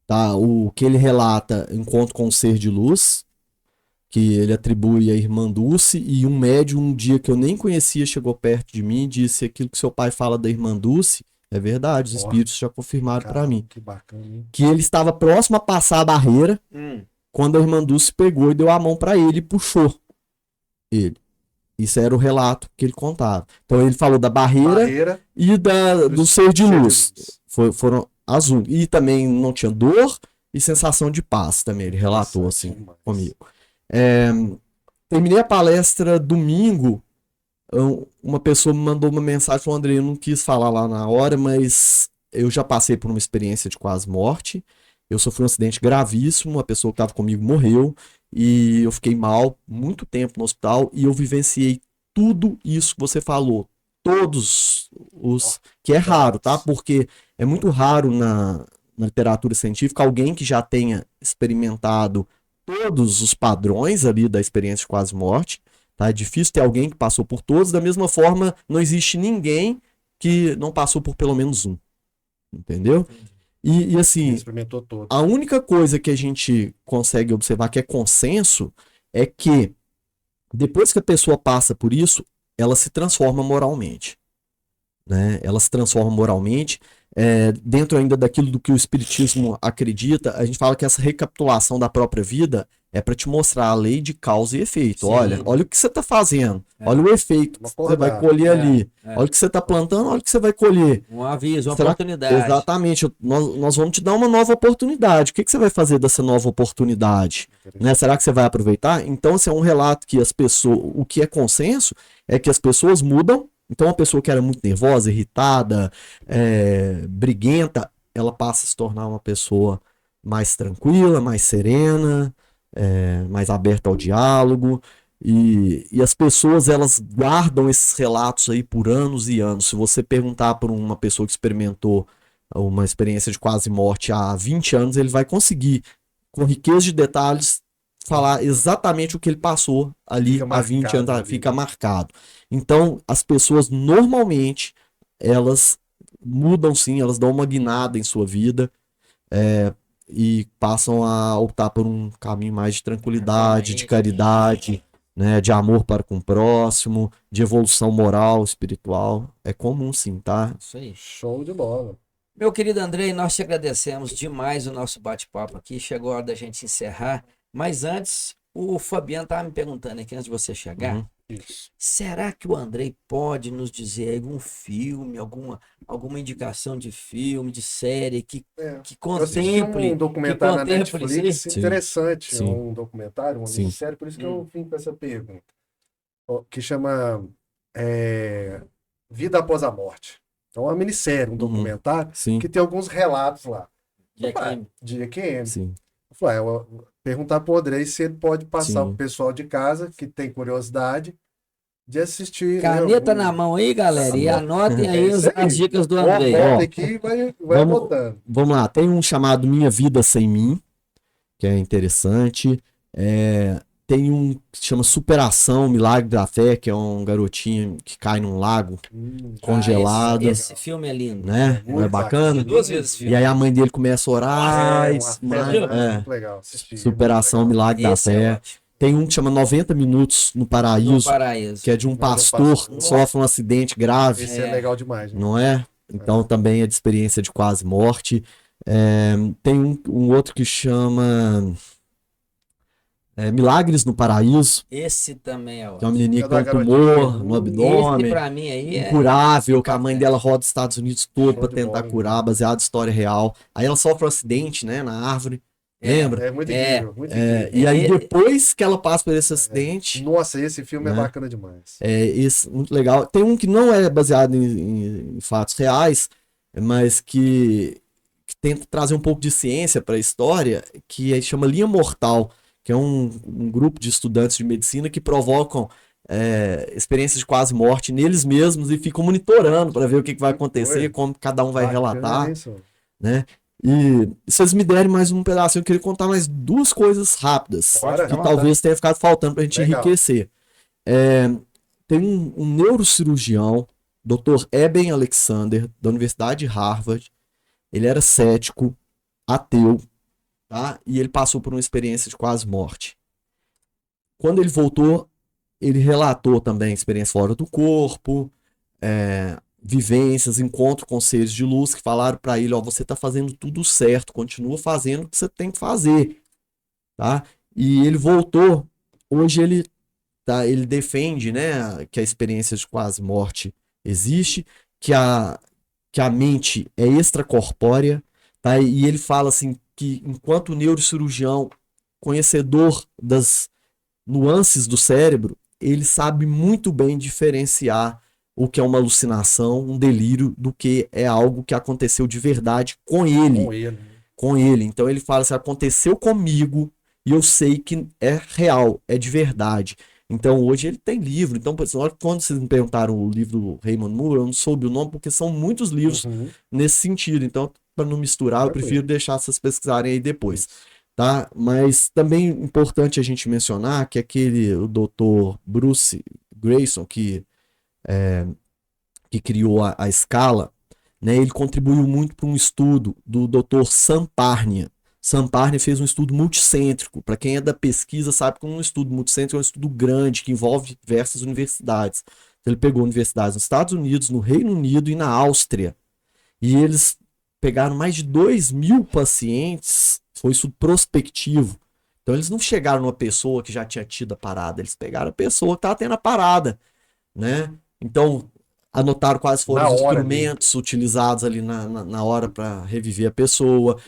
Tá? O que ele relata, encontro com um ser de luz, que ele atribui a irmã Dulce, e um médium, um dia que eu nem conhecia, chegou perto de mim e disse: aquilo que seu pai fala da irmã Dulce é verdade, os espíritos já confirmaram para mim. Que bacana, hein? Que ele estava próximo a passar a barreira, quando a irmã Dulce pegou e deu a mão para ele e puxou ele. Isso era o relato que ele contava. Então ele falou da barreira e do ser de luz. Foram as únicas. E também não tinha dor e sensação de paz também, ele relatou assim comigo. Terminei a palestra domingo, uma pessoa me mandou uma mensagem, falou: André, eu não quis falar lá na hora, mas eu já passei por uma experiência de quase morte, eu sofri um acidente gravíssimo, uma pessoa que estava comigo morreu, e eu fiquei mal muito tempo no hospital, e eu vivenciei tudo isso que você falou, todos os, que é raro, tá? Porque é muito raro na literatura científica alguém que já tenha experimentado todos os padrões ali da experiência de quase morte, tá? É difícil ter alguém que passou por todos, da mesma forma não existe ninguém que não passou por pelo menos um, entendeu? E assim, experimentou todo. A única coisa que a gente consegue observar que é consenso é que depois que a pessoa passa por isso, ela se transforma moralmente, né? Ela se transforma moralmente, dentro ainda daquilo do que o Espiritismo acredita, a gente fala que essa recapitulação da própria vida é para te mostrar a lei de causa e efeito. Sim. Olha o que você está fazendo, olha o efeito que você vai colher ali, olha o que você está plantando, olha o que você vai colher. Um aviso, uma Será- oportunidade. Exatamente, nós vamos te dar uma nova oportunidade. O que você vai fazer dessa nova oportunidade? Né? Será que você vai aproveitar? Então, assim, é um relato que as pessoas, o que é consenso é que as pessoas mudam. Então, uma pessoa que era muito nervosa, irritada, briguenta, ela passa a se tornar uma pessoa mais tranquila, mais serena, mais aberta ao diálogo. E as pessoas, elas guardam esses relatos aí por anos e anos. Se você perguntar por uma pessoa que experimentou uma experiência de quase morte há 20 anos, ele vai conseguir, com riqueza de detalhes, falar exatamente o que ele passou ali há 20 anos, fica marcado. Então, as pessoas normalmente, elas mudam sim, elas dão uma guinada em sua vida, e passam a optar por um caminho mais de tranquilidade, de caridade, né, de amor para com o próximo, de evolução moral, espiritual. É comum sim, tá? Isso aí. Show de bola. Meu querido Andrei, nós te agradecemos demais o nosso bate-papo aqui. Chegou a hora da gente encerrar. Mas antes, o Fabiano estava me perguntando aqui, antes de você chegar, Isso. será que o Andrei pode nos dizer algum filme, alguma indicação de filme, de série que Eu assisti contemple, um documentário na que contemple Netflix isso? interessante, Sim. um documentário, uma Sim. minissérie, por isso que eu vim com essa pergunta, que chama Vida Após a Morte. Então, é uma minissérie, um documentário, Sim, que tem alguns relatos lá. Jack Opa, Emmett. de EQM. sim. Eu falei, eu vou perguntar para o Andrei se ele pode passar Sim. pro pessoal de casa que tem curiosidade de assistir. Caneta na mão aí, galera, e anotem aí isso aí. as dicas do Ou Andrei. volta Ó, aqui e vai vamos- anotando. Vamos lá, tem um chamado Minha Vida Sem Mim, que é interessante. Tem um que se chama Superação, Milagre da Fé, que é um garotinho que cai num lago congelado, Esse filme é lindo. né? Não é Muito bacana? Duas vezes E filme. aí a mãe dele começa a orar, Uma fé, muito legal. Assistir, Superação, muito legal. Milagre da Esse é Fé. ótimo. Tem um que chama 90 Minutos no No Paraíso, Paraíso. que é de um Mas pastor pastor. que sofre um acidente grave, Esse é legal demais. Né? não é? Então também é de experiência de quase morte. Tem um outro que chama Milagres no Paraíso, Esse também é que é uma ótimo. menininha É que tem da um tumor garotinha. no Esse abdômen, pra mim aí é... incurável, que a mãe dela roda os Estados Unidos todo Show pra de tentar bola, curar, baseado em história real. Aí ela sofre um acidente, né, na árvore, lembra? É muito incrível, muito incrível. E aí depois que ela passa por esse acidente, Nossa, esse filme é Né? bacana demais. esse, muito legal. Tem um que não é baseado em fatos reais, mas que tenta trazer um pouco de ciência para a história, que chama Linha Mortal, que é um grupo de estudantes de medicina que provocam experiências de quase morte neles mesmos e ficam monitorando para ver o que vai acontecer, doido. como cada um vai Bacana relatar, isso. né? E se vocês me derem mais um pedacinho, eu queria contar mais duas coisas rápidas, Bora. que talvez tenha ficado faltando pra gente Legal. enriquecer. Tem um neurocirurgião, Dr. Eben Alexander, da Universidade de Harvard. Ele era cético, ateu, tá? E ele passou por uma experiência de quase morte. Quando ele voltou, ele relatou também experiência fora do corpo, vivências, encontro com seres de luz que falaram para ele, ó, você tá fazendo tudo certo, continua fazendo o que você tem que fazer, tá? E ele voltou, hoje ele defende, né, que a experiência de quase morte existe, que a mente é extracorpórea, tá? E ele fala assim que enquanto neurocirurgião, conhecedor das nuances do cérebro, ele sabe muito bem diferenciar o que é uma alucinação, um delírio, do que é algo que aconteceu de verdade com ele. Com ele. Então ele fala assim, aconteceu comigo e eu sei que é real, é de verdade. Então hoje ele tem livro. Então, por exemplo, quando vocês me perguntaram o livro do Raymond Moore, eu não soube o nome, porque são muitos livros nesse sentido. Então, para não misturar, eu prefiro deixar vocês pesquisarem aí depois. Tá? Mas também importante a gente mencionar que o Dr. Bruce Greyson, que criou a escala, né, ele contribuiu muito para um estudo do Dr. Sam Parnia. Sam Parnia fez um estudo multicêntrico. Para quem é da pesquisa sabe que um estudo multicêntrico é um estudo grande que envolve diversas universidades. Então, ele pegou universidades nos Estados Unidos, no Reino Unido e na Áustria. E eles pegaram mais de 2.000 pacientes, foi isso prospectivo. Então eles não chegaram numa pessoa que já tinha tido a parada, eles pegaram a pessoa que estava tendo a parada, né? Então anotaram quais foram Na os hora ali. instrumentos utilizados ali na hora para reviver a pessoa,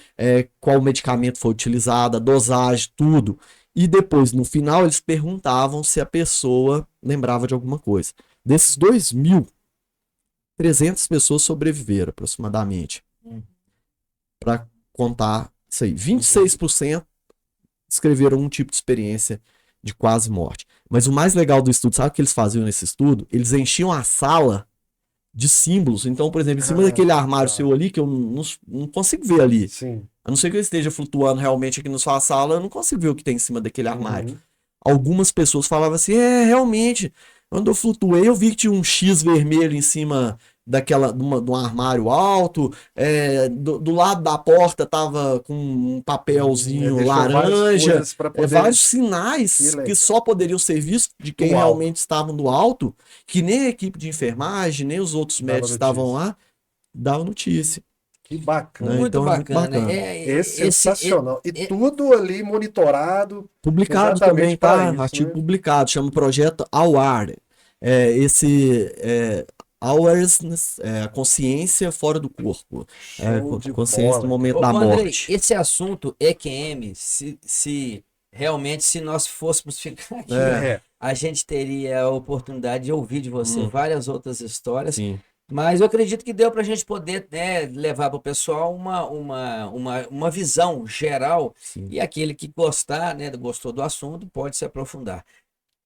qual medicamento foi utilizado, a dosagem, tudo. E depois, no final, eles perguntavam se a pessoa lembrava de alguma coisa. Desses 2.000, 300 pessoas sobreviveram aproximadamente. Para contar isso aí. 26% descreveram um tipo de experiência de quase morte. Mas o mais legal do estudo, sabe o que eles faziam nesse estudo? Eles enchiam a sala de símbolos. Então, por exemplo, em cima daquele armário seu ali, que eu não consigo ver ali. Sim. A não ser que eu esteja flutuando realmente aqui na sua sala, eu não consigo ver o que tem em cima daquele armário. Uhum. Algumas pessoas falavam assim, realmente, quando eu flutuei, eu vi que tinha um X vermelho em cima de um armário alto, do lado da porta tava com um papelzinho Deixou várias laranja, coisas para poder. vários Que sinais legal. que só poderiam ser vistos de quem Do alto. realmente estavam do alto, que nem a equipe de enfermagem, nem os outros Dava médicos que estavam notícia. lá, davam notícia. Que bacana. Né? Muito Então é muito bacana. bacana. É sensacional. E tudo ali monitorado Publicado também, exatamente para tá? isso, Artigo né? publicado, chama Projeto AWARE. Esse awareness, a consciência fora do corpo. Show de Consciência no bola, momento cara. da Ô, Andrei, morte. esse assunto EQM, se realmente, se nós fôssemos ficar aqui, É. a gente teria a oportunidade de ouvir de você várias outras histórias, Sim. mas eu acredito que deu para a gente poder, né, levar para o pessoal uma visão geral, Sim. e aquele que gostar, né, gostou do assunto, pode se aprofundar.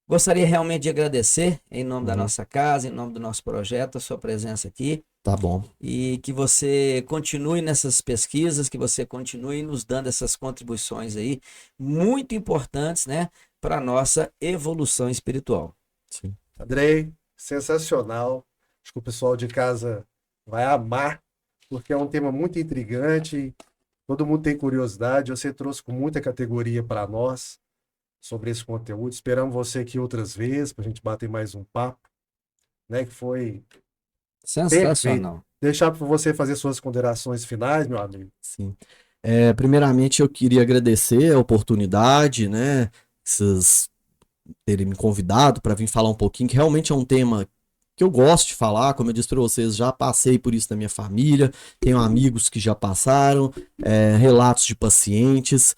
Gostaria realmente de agradecer, em nome da nossa casa, em nome do nosso projeto, a sua presença aqui. Tá bom. E que você continue nessas pesquisas, que você continue nos dando essas contribuições aí, muito importantes, né, para a nossa evolução espiritual. Sim. Andrei, sensacional. Acho que o pessoal de casa vai amar, porque é um tema muito intrigante. Todo mundo tem curiosidade. Você trouxe com muita categoria para nós sobre esse conteúdo. Esperamos você aqui outras vezes para a gente bater mais um papo, né? Que foi perfeito. Sensacional. Deixar para você fazer suas considerações finais, meu amigo. Sim. Primeiramente, eu queria agradecer a oportunidade, né? Vocês terem me convidado para vir falar um pouquinho, que realmente é um tema que eu gosto de falar. Como eu disse para vocês, já passei por isso na minha família, tenho amigos que já passaram, relatos de pacientes.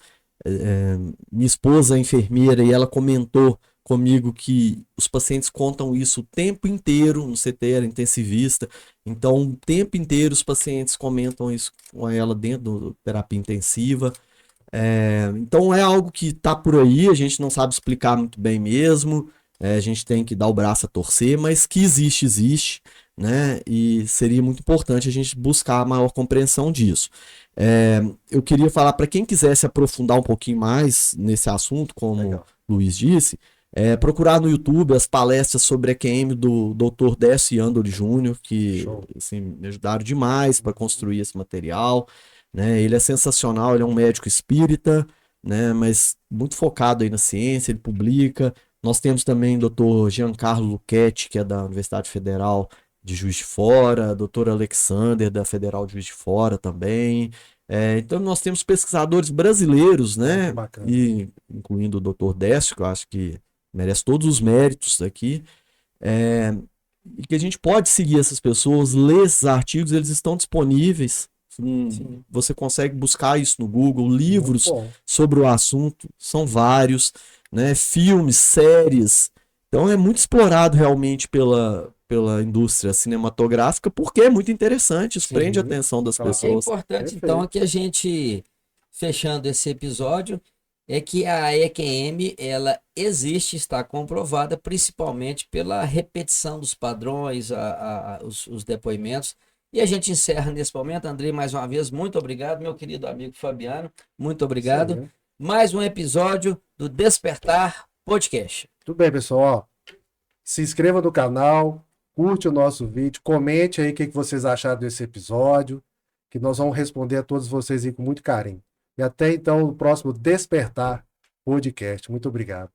Minha esposa é enfermeira e ela comentou comigo que os pacientes contam isso o tempo inteiro no CTR intensivista. Então, o tempo inteiro os pacientes comentam isso com ela dentro da terapia intensiva. Então é algo que tá por aí, a gente não sabe explicar muito bem mesmo, a gente tem que dar o braço a torcer, mas que existe, né? E seria muito importante a gente buscar a maior compreensão disso. Eu queria falar para quem quiser se aprofundar um pouquinho mais nesse assunto, como Legal. o Luiz disse, procurar no YouTube as palestras sobre EQM do Dr. Décio Andoli Júnior, que assim, me ajudaram demais para construir esse material. Né? Ele é sensacional, ele é um médico espírita, né? Mas muito focado aí na ciência, ele publica. Nós temos também o Dr. Giancarlo Luchetti, que é da Universidade Federal de Juiz de Fora, Dr. Alexander, da Federal de Juiz de Fora também. Então nós temos pesquisadores brasileiros, né? Bacana. E, incluindo o Dr. Décio, que eu acho que merece todos os méritos aqui. E que a gente pode seguir essas pessoas, ler esses artigos, eles estão disponíveis. Você consegue buscar isso no Google, livros sobre o assunto, são vários, né? Filmes, séries. Então é muito explorado realmente pela indústria cinematográfica, porque é muito interessante, isso prende a atenção das Claro. É pessoas. importante, então, que a gente, fechando esse episódio, é que a EQM, ela existe, está comprovada, principalmente pela repetição dos padrões, os depoimentos. E a gente encerra nesse momento. Andrei, mais uma vez, muito obrigado. Meu querido amigo Fabiano, muito obrigado. Sim. Mais um episódio do Despertar Podcast. Tudo bem, pessoal. Ó, se inscreva no canal, curte o nosso vídeo, comente aí o que vocês acharam desse episódio, que nós vamos responder a todos vocês aí com muito carinho. E até então, o próximo Despertar Podcast. Muito obrigado.